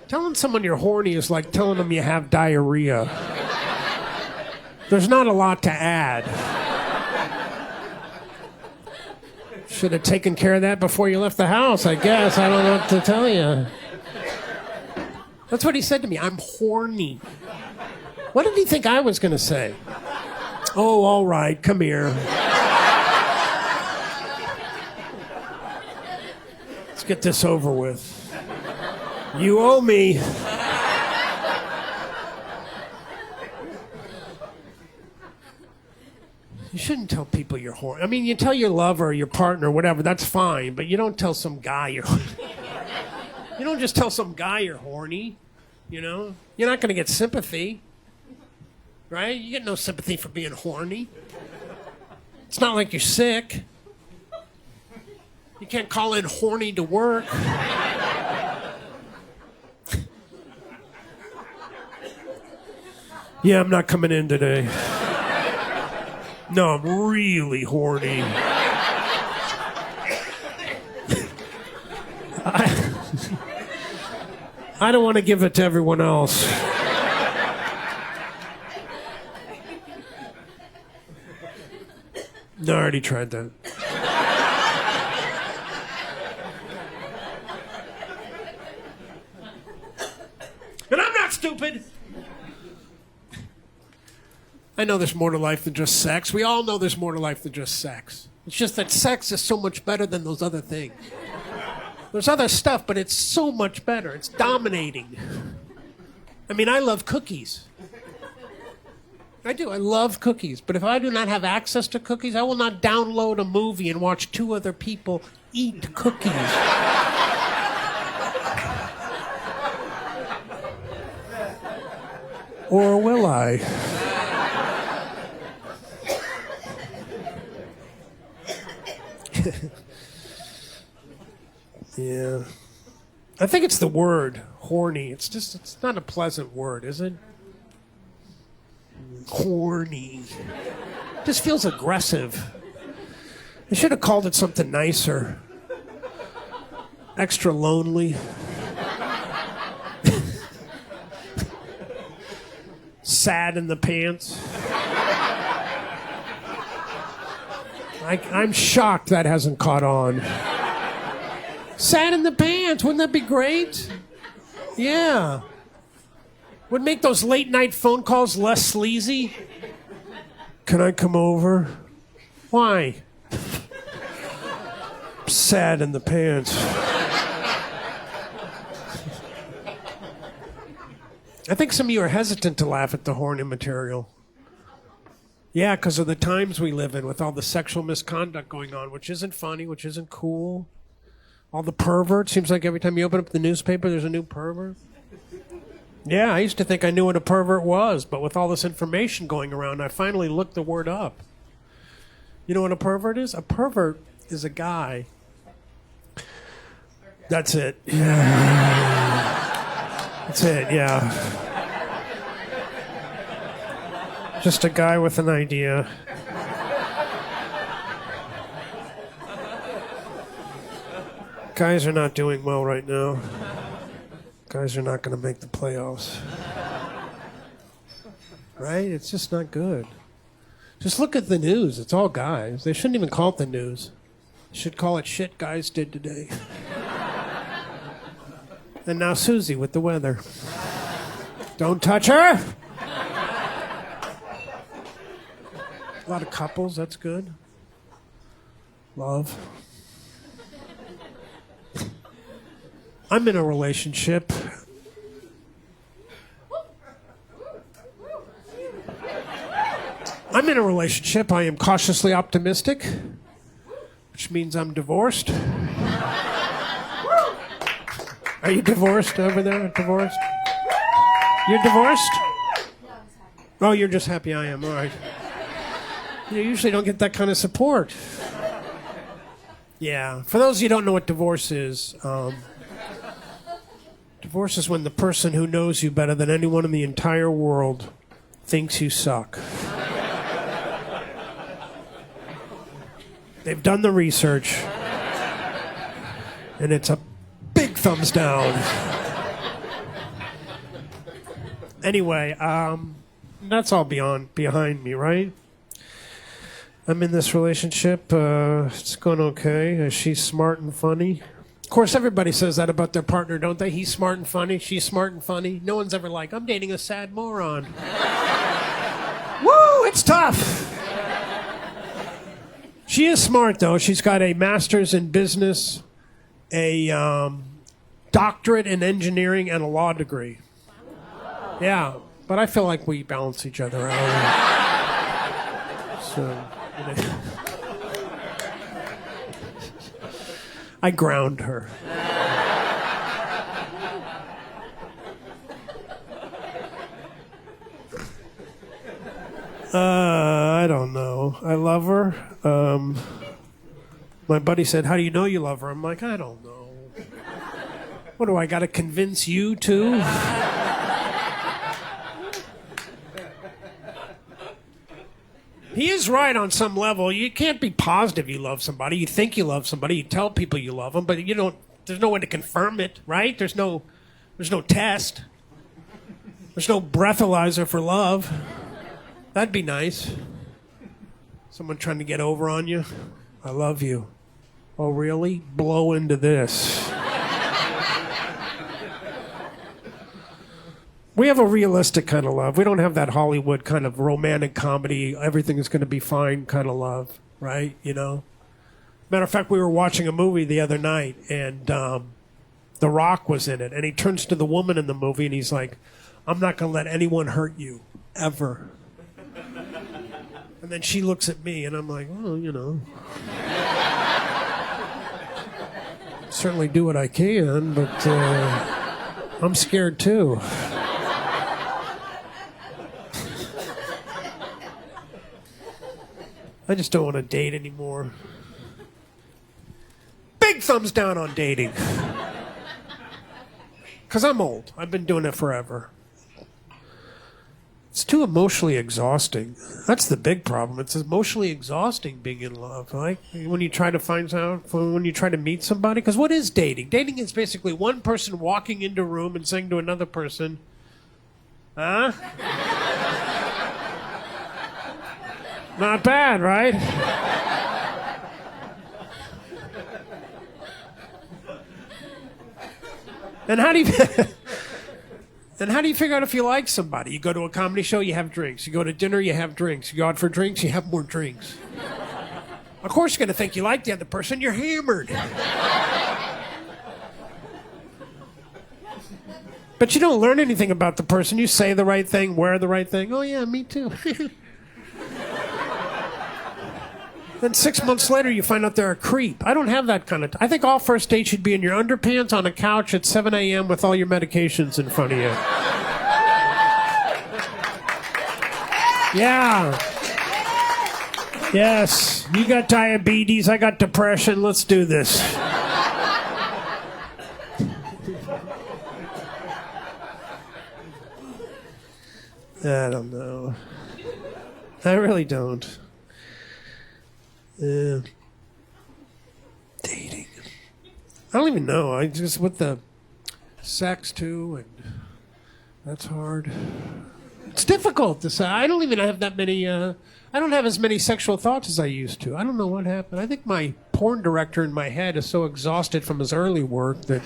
Telling someone you're horny is like telling them you have diarrhea. There's not a lot to add. Should have taken care of that before you left the house, I guess. I don't know what to tell you. That's what he said to me. I'm horny. What did he think I was going to say? Oh, all right, come here. Let's get this over with. You owe me. You shouldn't tell people you're horny. I mean, you tell your lover or your partner or whatever, that's fine, but you don't tell some guy you're You don't just tell some guy you're horny, you know? You're not going to get sympathy, right? You get no sympathy for being horny. It's not like you're sick. You can't call in horny to work. Yeah, I'm not coming in today. No, I'm really horny. I don't want to give it to everyone else. No, I already tried that. And I'm not stupid. I know there's more to life than just sex. We all know there's more to life than just sex. It's just that sex is so much better than those other things. There's other stuff, but it's so much better. It's dominating. I mean, I love cookies. I do. I love cookies. But if I do not have access to cookies, I will not download a movie and watch two other people eat cookies. Or will I? Yeah. I think it's the word, horny. It's not a pleasant word, is it? Horny. It just feels aggressive. I should have called it something nicer. Extra lonely. Sad in the pants. I'm shocked that hasn't caught on. Sad in the pants, wouldn't that be great? Yeah. Would make those late night phone calls less sleazy. Can I come over? Why? Sad in the pants. I think some of you are hesitant to laugh at the horny material. Yeah, because of the times we live in with all the sexual misconduct going on, which isn't funny, which isn't cool. All the perverts. Seems like every time you open up the newspaper, there's a new pervert. Yeah, I used to think I knew what a pervert was, but with all this information going around, I finally looked the word up. You know what a pervert is? A pervert is a guy. That's it. Yeah. That's it, yeah. Just a guy with an idea. Guys are not doing well right now. Guys are not going to make the playoffs. Right? It's just not good. Just look at the news. It's all guys. They shouldn't even call it the news. They should call it shit guys did today. And now Susie with the weather. Don't touch her! A lot of couples, that's good. Love. I'm in a relationship. I am cautiously optimistic, which means I'm divorced. Are you divorced over there? Divorced? You're divorced? Oh, you're just happy I am. All right. You usually don't get that kind of support. Yeah. For those of you who don't know what divorce is, Divorce is when the person who knows you better than anyone in the entire world thinks you suck. They've done the research, and it's a big thumbs down. Anyway, that's all behind me, right? I'm in this relationship. It's going okay. She's smart and funny. Of course, everybody says that about their partner, don't they? He's smart and funny. She's smart and funny. No one's ever like, I'm dating a sad moron. Woo, it's tough. She is smart, though. She's got a master's in business, a doctorate in engineering, and a law degree. Yeah, but I feel like we balance each other out. So, I ground her. I don't know. I love her. My buddy said, how do you know you love her? I'm like, I don't know. What do I got to convince you to? He is right on some level. You can't be positive you love somebody. You think you love somebody. You tell people you love them, but you don't. There's no way to confirm it, right? There's no test. There's no breathalyzer for love. That'd be nice. Someone trying to get over on you. I love you. Oh, really? Blow into this. We have a realistic kind of love. We don't have that Hollywood kind of romantic comedy, everything is going to be fine kind of love, right? You know? Matter of fact, we were watching a movie the other night, and The Rock was in it. And he turns to the woman in the movie, and he's like, I'm not going to let anyone hurt you, ever. And then she looks at me, and I'm like, well, you know. Certainly do what I can, but I'm scared too. I just don't want to date anymore. Big thumbs down on dating. Because I'm old. I've been doing it forever. It's too emotionally exhausting. That's the big problem. It's emotionally exhausting being in love. Like when you try to find out, when you try to meet somebody. Because what is dating? Dating is basically one person walking into a room and saying to another person, huh? Not bad, right? And how do you figure out if you like somebody? You go to a comedy show, you have drinks. You go to dinner, you have drinks. You go out for drinks, you have more drinks. Of course you're going to think you like the other person. You're hammered. But you don't learn anything about the person. You say the right thing, wear the right thing. Oh, yeah, me too. Then 6 months later, you find out they're a creep. I don't have that kind of... I think all first dates should be in your underpants on a couch at 7 a.m. with all your medications in front of you. Yeah. Yes. You got diabetes. I got depression. Let's do this. I don't know. I really don't. Dating. I don't even know. I just with the sex too, and that's hard. It's difficult to say. I don't even have that many. I don't have as many sexual thoughts as I used to. I don't know what happened. I think my porn director in my head is so exhausted from his early work that.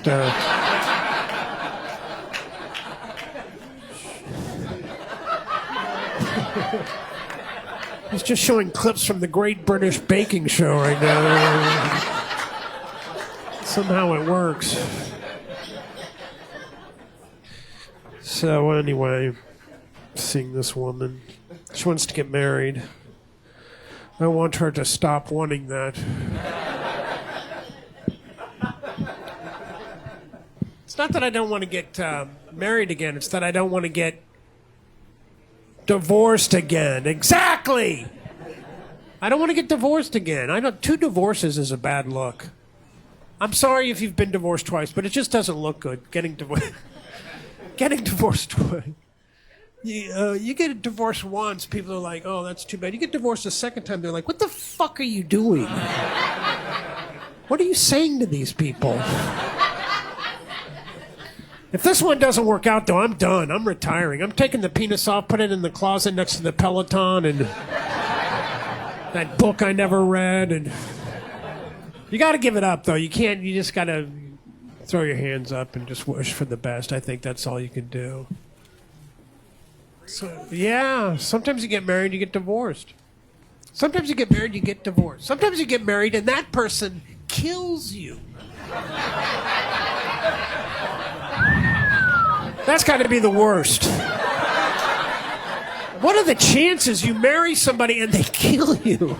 He's just showing clips from the Great British Baking Show right now. Somehow it works. So anyway, seeing this woman. She wants to get married. I want her to stop wanting that. It's not that I don't want to get married again. It's that I don't want to get divorced again. Exactly. I don't want to get divorced again. 2 divorces is a bad look. I'm sorry if you've been divorced twice, but it just doesn't look good getting divorced. Getting divorced twice. You get divorced once, people are like, oh, that's too bad. You get divorced a second time, they're like, what the fuck are you doing? What are you saying to these people? If this one doesn't work out, though, I'm done. I'm retiring. I'm taking the penis off, put it in the closet next to the Peloton and that book I never read. And you got to give it up, though. You can't. You just got to throw your hands up and just wish for the best. I think that's all you can do. So, yeah, sometimes you get married, you get divorced. Sometimes you get married, you get divorced. Sometimes you get married and that person kills you. That's got to be the worst. What are the chances you marry somebody and they kill you?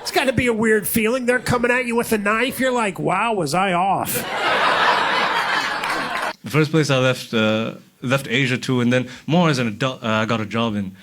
It's got to be a weird feeling. They're coming at you with a knife. You're like, wow, was I off? The first place I left Asia to, and then more as an adult, I got a job in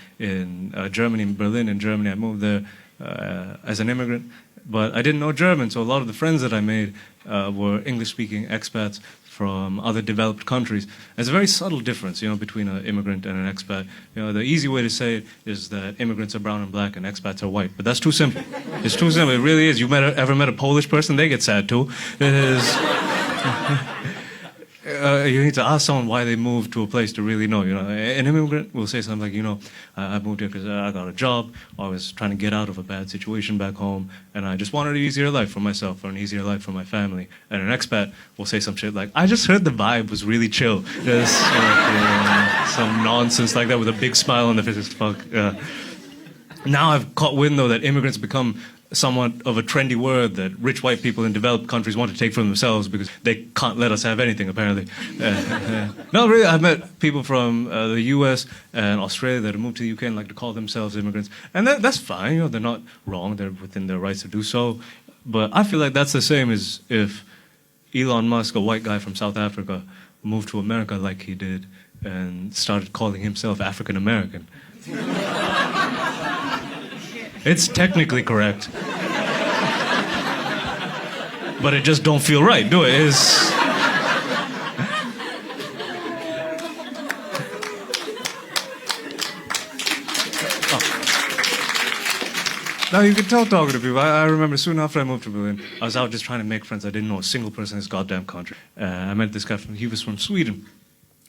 Germany, in Berlin, in Germany. I moved there as an immigrant, but I didn't know German, so a lot of the friends that I made were English-speaking expats from other developed countries. There's a very subtle difference, between an immigrant and an expat. The easy way to say it is that immigrants are brown and black and expats are white, but that's too simple. It's too simple. It really is. Ever met a Polish person? They get sad too. It is. You need to ask someone why they moved to a place to really know. An immigrant will say something like, I moved here because I got a job, I was trying to get out of a bad situation back home, and I just wanted an easier life for myself or an easier life for my family. And an expat will say some shit like, I just heard the vibe was really chill. Just, some nonsense like that with a big smile on their face. Fuck. Now I've caught wind, though, that immigrants become somewhat of a trendy word that rich white people in developed countries want to take for themselves because they can't let us have anything, apparently. No, really, I've met people from the US and Australia that have moved to the UK and like to call themselves immigrants. And that's fine, they're not wrong, they're within their rights to do so. But I feel like that's the same as if Elon Musk, a white guy from South Africa, moved to America like he did and started calling himself African American. It's technically correct. But it just don't feel right, do it? Now you can tell talking to people. I remember soon after I moved to Berlin, I was out just trying to make friends. I didn't know a single person in this goddamn country. I met this guy he was from Sweden.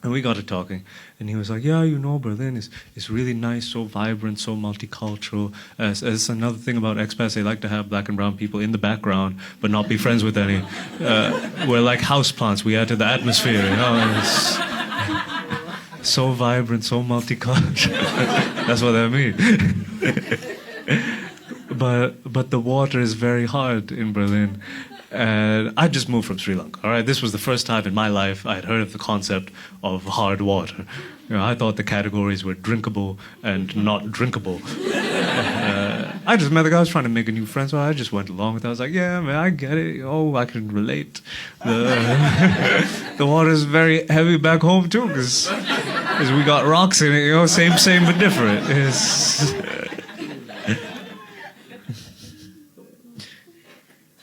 And we got to talking, and he was like, yeah, Berlin is really nice, so vibrant, so multicultural. As another thing about expats, they like to have black and brown people in the background, but not be friends with any. We're like houseplants, we add to the atmosphere, It's so vibrant, so multicultural. That's what I mean. But the water is very hard in Berlin. And I just moved from Sri Lanka, all right? This was the first time in my life I had heard of the concept of hard water. I thought the categories were drinkable and not drinkable. I just met the guy, I was trying to make a new friend, so I just went along with it. I was like, yeah, man, I get it. Oh, I can relate. The water is very heavy back home, too, because we got rocks in it, same but different.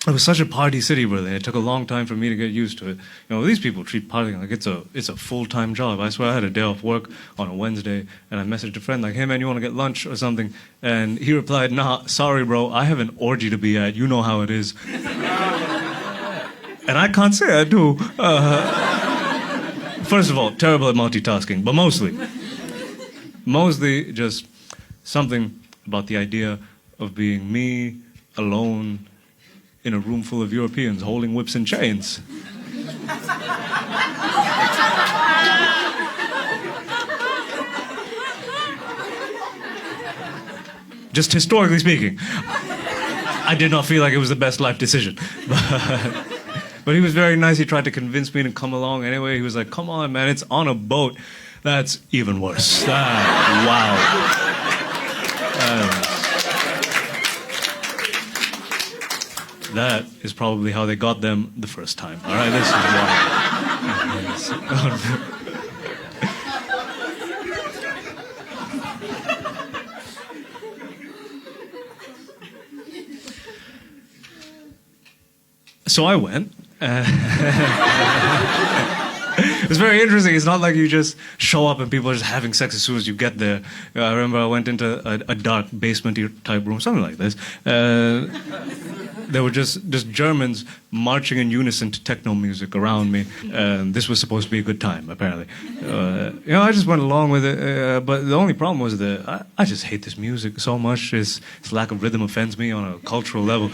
It was such a party city, Berlin. It took a long time for me to get used to it. These people treat partying like it's a full-time job. I swear I had a day off work on a Wednesday, and I messaged a friend like, hey, man, you want to get lunch or something? And he replied, nah, sorry, bro, I have an orgy to be at. You know how it is. And I can't say I do. First of all, terrible at multitasking, but mostly just something about the idea of being me, alone, in a room full of Europeans holding whips and chains. Just historically speaking, I did not feel like it was the best life decision. But he was very nice. He tried to convince me to come along anyway. He was like, come on, man, it's on a boat. That's even worse. Wow. That is probably how they got them the first time. All right, this is why. So I went. It's very interesting. It's not like you just show up and people are just having sex as soon as you get there. I remember I went into a dark basement type room, something like this. There were just Germans marching in unison to techno music around me. This was supposed to be a good time, apparently. I just went along with it. But the only problem was that I just hate this music so much. Its lack of rhythm offends me on a cultural level.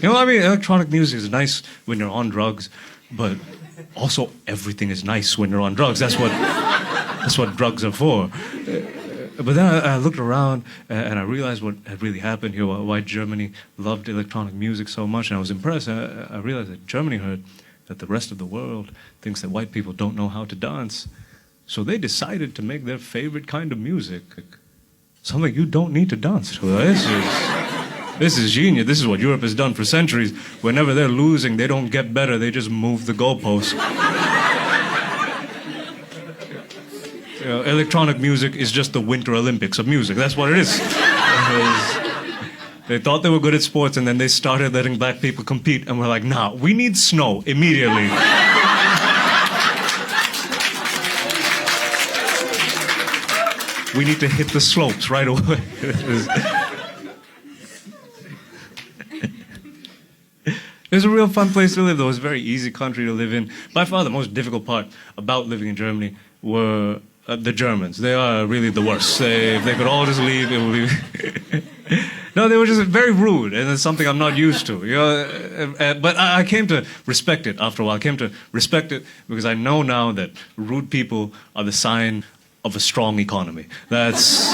Electronic music is nice when you're on drugs, but also everything is nice when you're on drugs. That's what drugs are for. But then I looked around and I realized what had really happened here, why Germany loved electronic music so much, and I was impressed. I realized that Germany heard that the rest of the world thinks that white people don't know how to dance. So they decided to make their favorite kind of music something you don't need to dance to. This is genius. This is what Europe has done for centuries. Whenever they're losing, they don't get better. They just move the goalposts. Electronic music is just the Winter Olympics of music. That's what it is. They thought they were good at sports, and then they started letting black people compete, and we're like, nah, we need snow immediately. We need to hit the slopes right away. It was a real fun place to live, though. It was a very easy country to live in. By far, the most difficult part about living in Germany were the Germans. They are really the worst. If they could all just leave, it would be... No, they were just very rude, and it's something I'm not used to. But I came to respect it after a while. I came to respect it because I know now that rude people are the sign of a strong economy. That's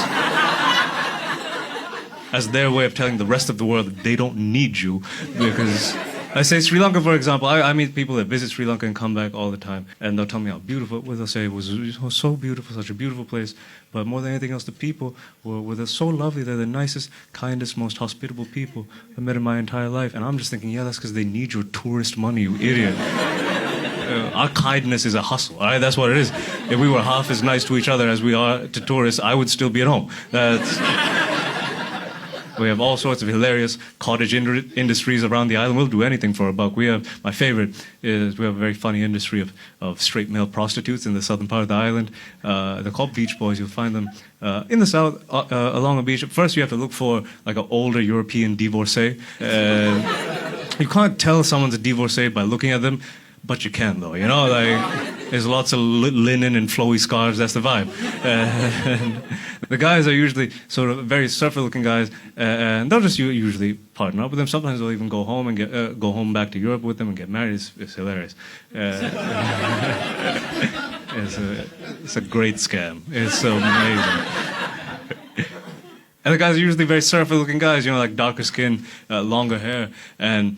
their way of telling the rest of the world that they don't need you, because... I say Sri Lanka, for example. I meet people that visit Sri Lanka and come back all the time, and they'll tell me how beautiful it was. They'll say it was so beautiful, such a beautiful place. But more than anything else, the people were so lovely. They're the nicest, kindest, most hospitable people I've met in my entire life. And I'm just thinking, yeah, that's because they need your tourist money, you idiot. Our kindness is a hustle, all right? That's what it is. If we were half as nice to each other as we are to tourists, I would still be at home. We have all sorts of hilarious cottage industries around the island. We'll do anything for a buck. My favorite is we have a very funny industry of straight male prostitutes in the southern part of the island. They're called beach boys. You'll find them in the south along a beach. First, you have to look for like an older European divorcee. You can't tell someone's a divorcee by looking at them, but you can, though. There's lots of linen and flowy scarves. That's the vibe. The guys are usually sort of very surfer-looking guys, and they'll just usually partner up with them. Sometimes they'll even go home and go home back to Europe with them and get married. It's hilarious. It's a great scam. It's so amazing. And the guys are usually very surfer-looking guys, like darker skin, longer hair, and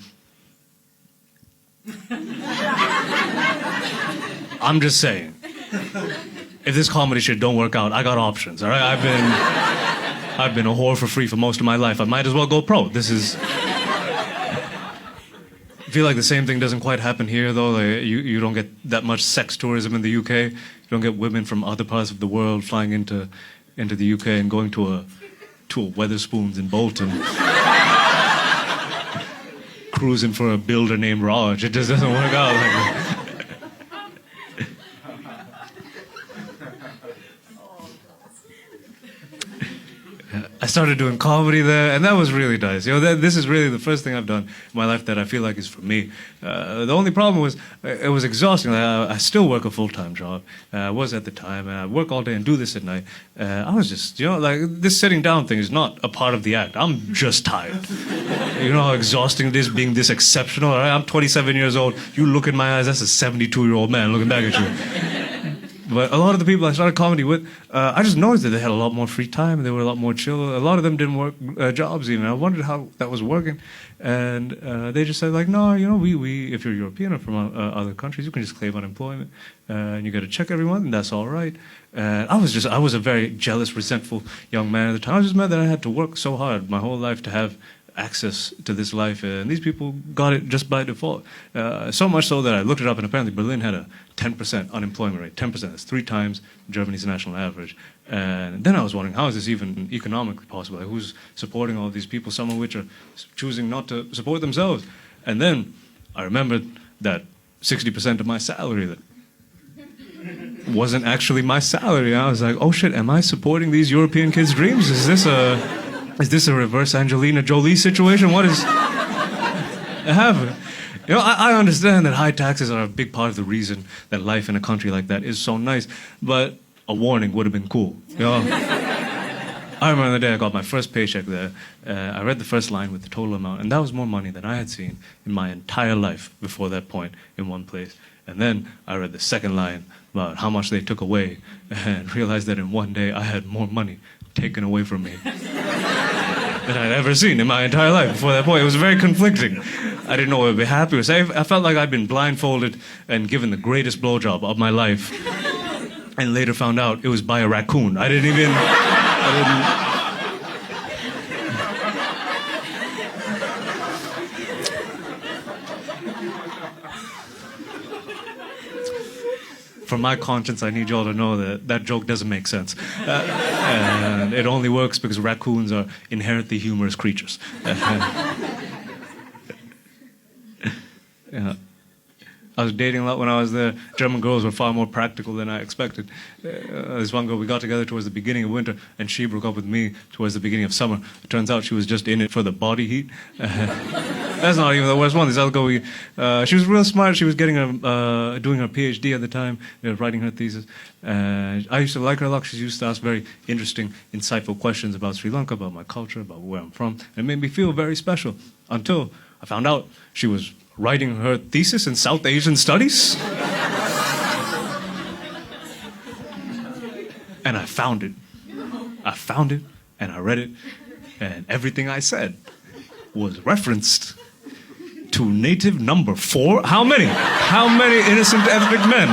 I'm just saying, if this comedy shit don't work out, I got options, all right? I've been a whore for free for most of my life. I might as well go pro. I feel like the same thing doesn't quite happen here, though. You don't get that much sex tourism in the UK. You don't get women from other parts of the world flying into the UK and going to a Weatherspoons in Bolton. Cruising for a builder named Raj. It just doesn't work out like that. I started doing comedy there, and that was really nice. This is really the first thing I've done in my life that I feel like is for me. The only problem was it was exhausting. I still work a full-time job. I was at the time, and I work all day and do this at night. I was just, this sitting down thing is not a part of the act. I'm just tired. You know how exhausting it is being this exceptional? Right? I'm 27 years old. You look in my eyes, that's a 72-year-old man looking back at you. But a lot of the people I started comedy with, I just noticed that they had a lot more free time. They were a lot more chill. A lot of them didn't work jobs even. I wondered how that was working. And they just said, no, we if you're European or from other countries, you can just claim unemployment. And you get a check every month, and that's all right. And I was a very jealous, resentful young man at the time. I was just mad that I had to work so hard my whole life to have access to this life, and these people got it just by default. So much so that I looked it up, and apparently Berlin had a 10% unemployment rate. 10%, that's 3 times Germany's national average. And then I was wondering, how is this even economically possible? Who's supporting all these people, some of which are choosing not to support themselves? And then I remembered that 60% of my salary that wasn't actually my salary. I was like, oh shit, am I supporting these European kids' dreams? Is this a reverse Angelina Jolie situation? What is happening? You know, I understand that high taxes are a big part of the reason that life in a country like that is so nice, but a warning would have been cool. You know? I remember the day I got my first paycheck there. I read the first line with the total amount, and that was more money than I had seen in my entire life before that point in one place. And then I read the second line about how much they took away, and realized that in one day I had more money taken away from me than I'd ever seen in my entire life before that point. It was very conflicting. I didn't know whether to be happy or sad. I felt like I'd been blindfolded and given the greatest blowjob of my life, and later found out it was by a raccoon. I didn't... For my conscience, I need y'all to know that that joke doesn't make sense. And it only works because raccoons are inherently humorous creatures. Yeah. I was dating a lot when I was there. German girls were far more practical than I expected. This one girl, we got together towards the beginning of winter, and she broke up with me towards the beginning of summer. It turns out she was just in it for the body heat. That's not even the worst one. This other girl, she was real smart. She was doing her PhD at the time, writing her thesis. I used to like her a lot. She used to ask very interesting, insightful questions about Sri Lanka, about my culture, about where I'm from. And it made me feel very special until I found out she was writing her thesis in South Asian studies. And I found it. And I read it. And everything I said was referenced to native number 4. How many? How many innocent ethnic men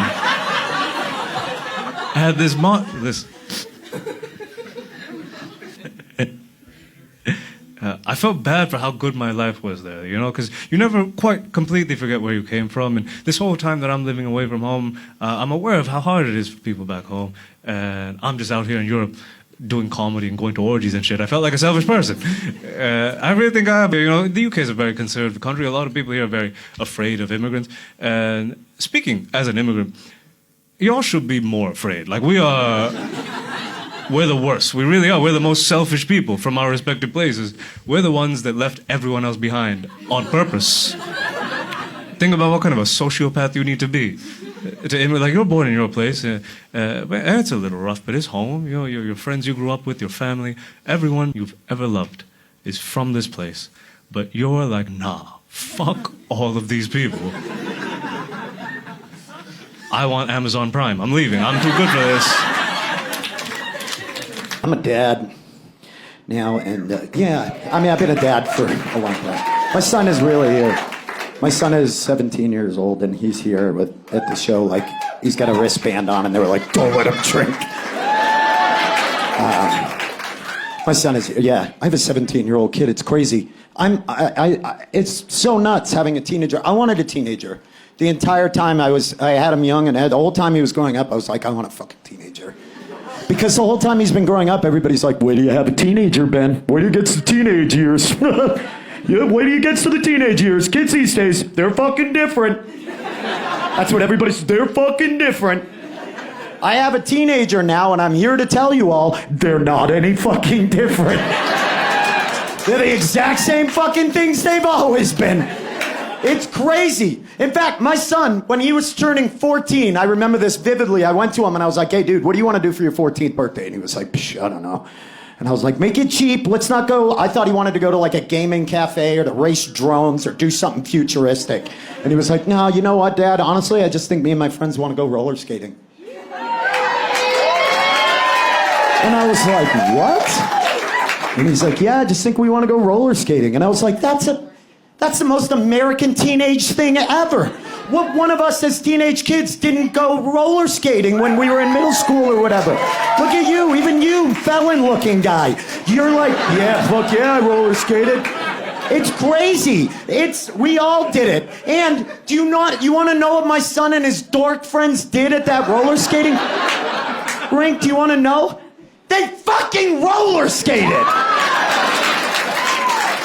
had this I felt bad for how good my life was there, you know, because you never quite completely forget where you came from. And this whole time that I'm living away from home, I'm aware of how hard it is for people back home. And I'm just out here in Europe doing comedy and going to orgies and shit. I felt like a selfish person. I really think I am. You know, the UK is a very conservative country. A lot of people here are very afraid of immigrants. And speaking as an immigrant, y'all should be more afraid. Like, we're the worst. We really are. We're the most selfish people from our respective places. We're the ones that left everyone else behind on purpose. Think about what kind of a sociopath you need to be. Like, you're born in your place. It's a little rough, but it's home. You know, your friends you grew up with, your family, everyone you've ever loved is from this place. But you're like, nah, fuck all of these people. I want Amazon Prime. I'm leaving. I'm too good for this. I'm a dad now, and yeah, I mean, I've been a dad for a long time. My son is really here. My son is 17 years old, and he's here at the show. Like, he's got a wristband on, and they were like, "Don't let him drink." My son is, yeah. I have a 17-year-old kid. It's crazy. It's so nuts having a teenager. I wanted a teenager. The entire time I had him young, and the whole time he was growing up, I was like, I want a fucking teenager. Because the whole time he's been growing up, everybody's like, wait till you have a teenager, Ben. Wait till you get to the teenage years. Yeah, wait till you get to the teenage years. Kids these days, they're fucking different. That's what everybody's, they're fucking different. I have a teenager now, and I'm here to tell you all, they're not any fucking different. They're the exact same fucking things they've always been. It's crazy. In fact, my son, when he was turning 14, I remember this vividly. I went to him and I was like, hey, dude, what do you want to do for your 14th birthday? And he was like, I don't know. And I was like, make it cheap. Let's not go. I thought he wanted to go to like a gaming cafe or to race drones or do something futuristic. And he was like, no, you know what, Dad? Honestly, I just think me and my friends want to go roller skating. And I was like, what? And he's like, yeah, I just think we want to go roller skating. And I was like, that's the most American teenage thing ever. What one of us as teenage kids didn't go roller skating when we were in middle school or whatever? Look at you, even you, felon-looking guy. You're like, yeah, fuck yeah, I roller skated. It's crazy. We all did it. And you want to know what my son and his dork friends did at that roller skating rink? Do you want to know? They fucking roller skated.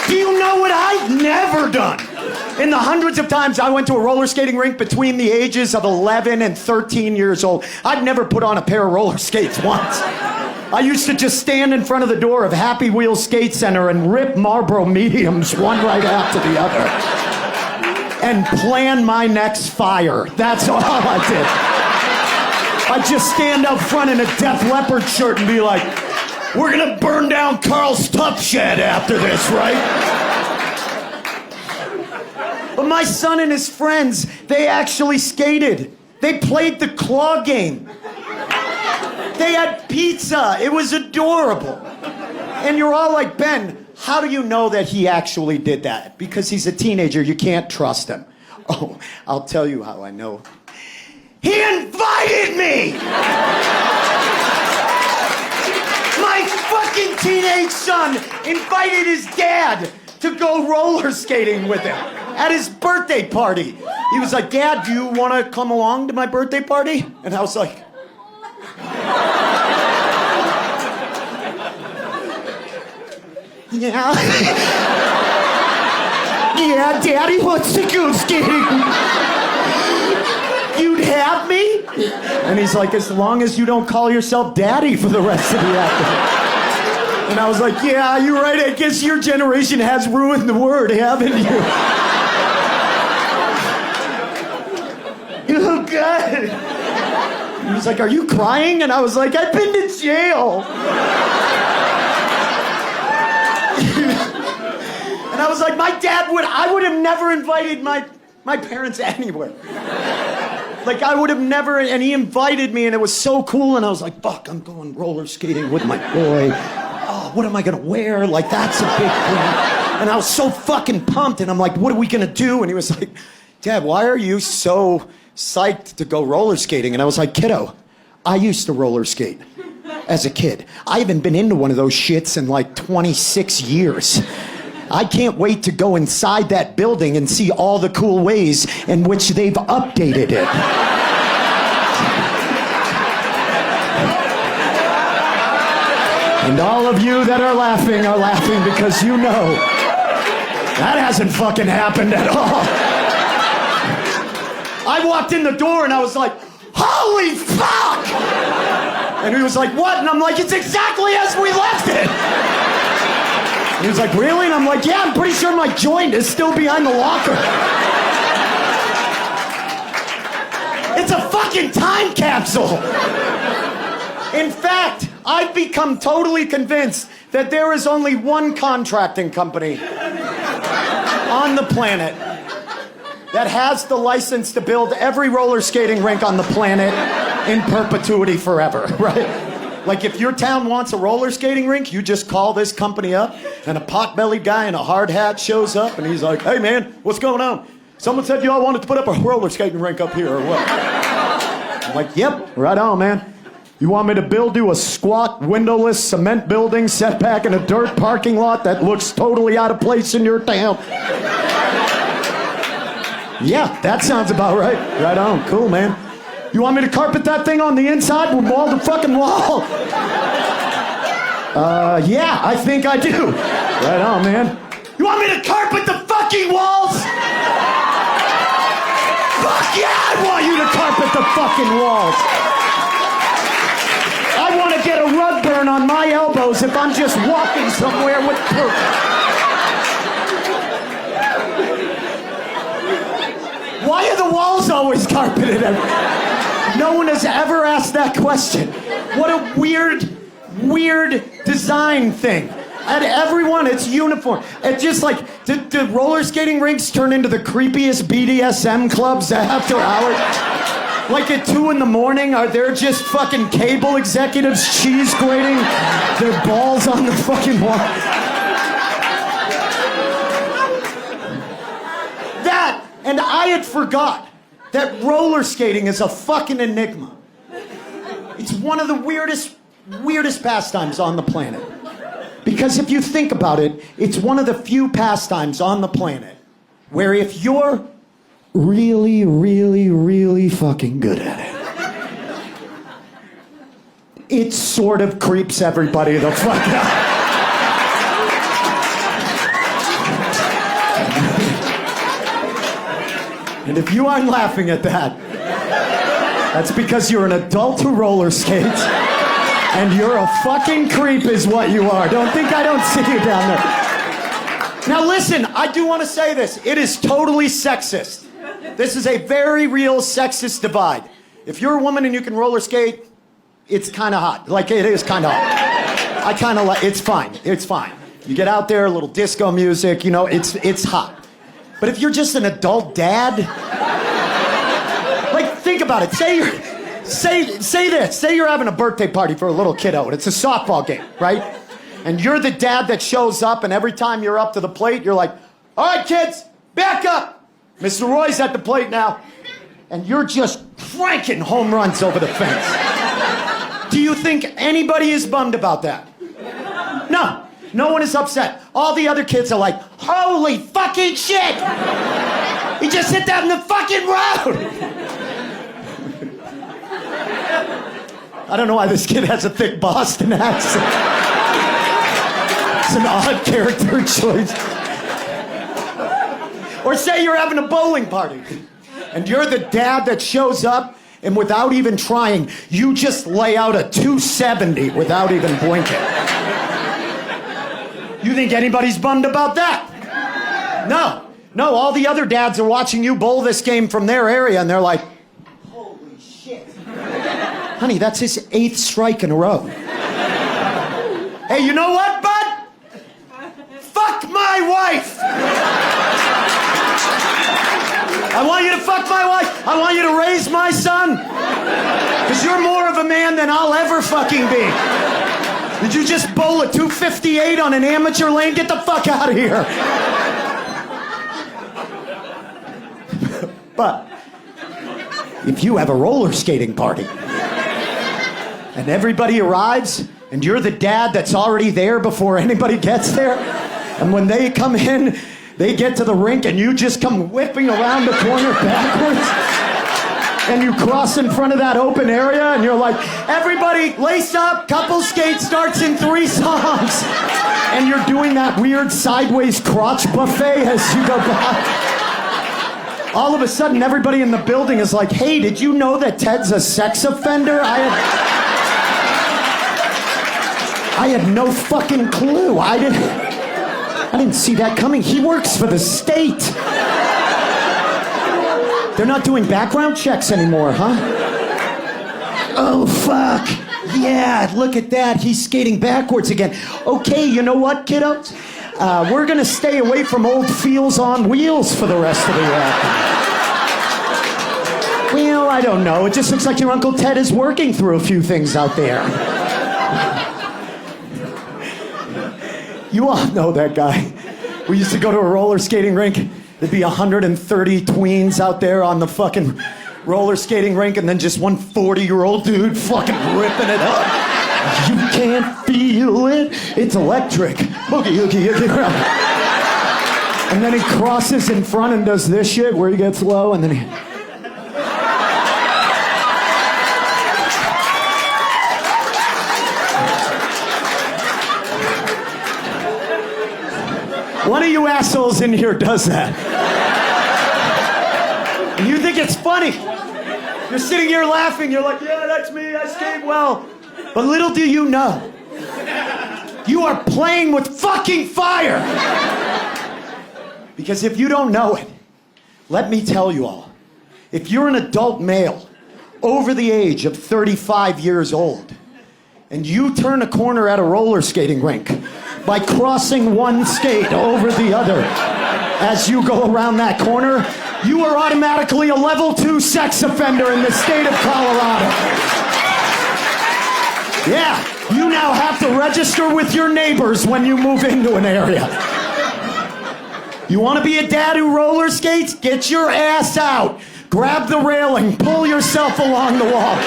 Do you know what I've never done? In the hundreds of times I went to a roller skating rink between the ages of 11 and 13 years old, I'd never put on a pair of roller skates once. I used to just stand in front of the door of Happy Wheels Skate Center and rip Marlboro mediums one right after the other. And plan my next fire. That's all I did. I'd just stand up front in a Def Leppard shirt and be like, we're gonna burn down Carl's Tuck Shed after this, right? But my son and his friends, they actually skated. They played the claw game. They had pizza. It was adorable. And you're all like, Ben, how do you know that he actually did that? Because he's a teenager, you can't trust him. Oh, I'll tell you how I know. He invited me! My fucking teenage son invited his dad to go roller skating with him at his birthday party. He was like, Dad, do you want to come along to my birthday party? And I was like, yeah. Yeah, Daddy wants to go skating. You'd have me? And he's like, as long as you don't call yourself Daddy for the rest of the afternoon. And I was like, yeah, you're right. I guess your generation has ruined the word, haven't you? Oh, God. He was like, are you crying? And I was like, I've been to jail. And I was like, I would have never invited my parents anywhere. Like, I would have never, and he invited me, and it was so cool, and I was like, fuck, I'm going roller skating with my boy. Oh, what am I gonna wear? Like, that's a big thing. And I was so fucking pumped, and I'm like, what are we gonna do? And he was like, Dad, why are you so psyched to go roller skating? And I was like, kiddo, I used to roller skate as a kid. I haven't been into one of those shits in like 26 years. I can't wait to go inside that building and see all the cool ways in which they've updated it. And all of you that are laughing because you know that hasn't fucking happened at all. I walked in the door and I was like, holy fuck! And he was like, what? And I'm like, it's exactly as we left it. He was like, really? And I'm like, yeah, I'm pretty sure my joint is still behind the locker. It's a fucking time capsule. In fact, I've become totally convinced that there is only one contracting company on the planet that has the license to build every roller skating rink on the planet in perpetuity forever, right? Like, if your town wants a roller skating rink, you just call this company up, and a pot-bellied guy in a hard hat shows up, and he's like, hey, man, what's going on? Someone said y'all wanted to put up a roller skating rink up here, or what? I'm like, yep, right on, man. You want me to build you a squat, windowless cement building set back in a dirt parking lot that looks totally out of place in your town? Yeah, that sounds about right. Right on, cool, man. You want me to carpet that thing on the inside with wall to fucking wall? Yeah, I think I do. Right on, man. You want me to carpet the fucking walls? Fuck yeah, I want you to carpet the fucking walls. I want to get a rug burn on my elbows if I'm just walking somewhere with poop. Why are the walls always carpeted? No one has ever asked that question. What a weird design thing. And everyone, it's uniform. It's just like, did roller skating rinks turn into the creepiest BDSM clubs after hours? Like at 2 a.m, are there just fucking cable executives cheese grating their balls on the fucking wall? That, and I had forgot that roller skating is a fucking enigma. It's one of the weirdest pastimes on the planet. Because if you think about it, it's one of the few pastimes on the planet where if you're really fucking good at it, it sort of creeps everybody the fuck out. And if you aren't laughing at that, that's because you're an adult who roller skates, and you're a fucking creep is what you are. Don't think I don't see you down there. Now listen, I do want to say this. It is totally sexist. This is a very real sexist divide. If you're a woman and you can roller skate, it's kind of hot. Like, it is kind of hot. I kind of like, it's fine. It's fine. You get out there, a little disco music, you know, it's hot. But if you're just an adult dad, like, think about it. Say this. Say you're having a birthday party for a little kiddo, and it's a softball game, right? And you're the dad that shows up, and every time you're up to the plate, you're like, all right, kids, back up. Mr. Roy's at the plate now. And you're just cranking home runs over the fence. Do you think anybody is bummed about that? No. No one is upset. All the other kids are like, holy fucking shit! He just hit that in the fucking road! I don't know why this kid has a thick Boston accent. It's an odd character choice. Or say you're having a bowling party, and you're the dad that shows up, and without even trying, you just lay out a 270 without even blinking. You think anybody's bummed about that? No. No, all the other dads are watching you bowl this game from their area, and they're like, holy shit. Honey, that's his 8th strike in a row. Hey, you know what, bud? Fuck my wife! I want you to fuck my wife. I want you to raise my son. Because you're more of a man than I'll ever fucking be. Did you just bowl a 258 on an amateur lane? Get the fuck out of here. But if you have a roller skating party and everybody arrives and you're the dad that's already there before anybody gets there, and when they come in, they get to the rink and you just come whipping around the corner backwards, and you cross in front of that open area, and you're like, everybody, lace up, couple skate starts in 3 songs. And you're doing that weird sideways crotch buffet as you go by. All of a sudden, everybody in the building is like, hey, did you know that Ted's a sex offender? I had no fucking clue. I didn't see that coming. He works for the state. They're not doing background checks anymore, huh? Oh, fuck. Yeah, look at that. He's skating backwards again. Okay, you know what, kiddos? We're gonna stay away from old feels on wheels for the rest of the year. Well, I don't know. It just looks like your Uncle Ted is working through a few things out there. You all know that guy. We used to go to a roller skating rink. There'd be 130 tweens out there on the fucking roller skating rink, and then just one 40-year-old dude fucking ripping it up. You can't feel it. It's electric. Boogie, oogie, oogie. And then he crosses in front and does this shit where he gets low, and then he... One of you assholes in here does that. And you think it's funny. You're sitting here laughing. You're like, yeah, that's me. I skate well. But little do you know, you are playing with fucking fire. Because if you don't know it, let me tell you all. If you're an adult male over the age of 35 years old, and you turn a corner at a roller skating rink by crossing one skate over the other as you go around that corner, you are automatically a level 2 sex offender in the state of Colorado. Yeah, you now have to register with your neighbors when you move into an area. You want to be a dad who roller skates? Get your ass out. Grab the railing, pull yourself along the wall.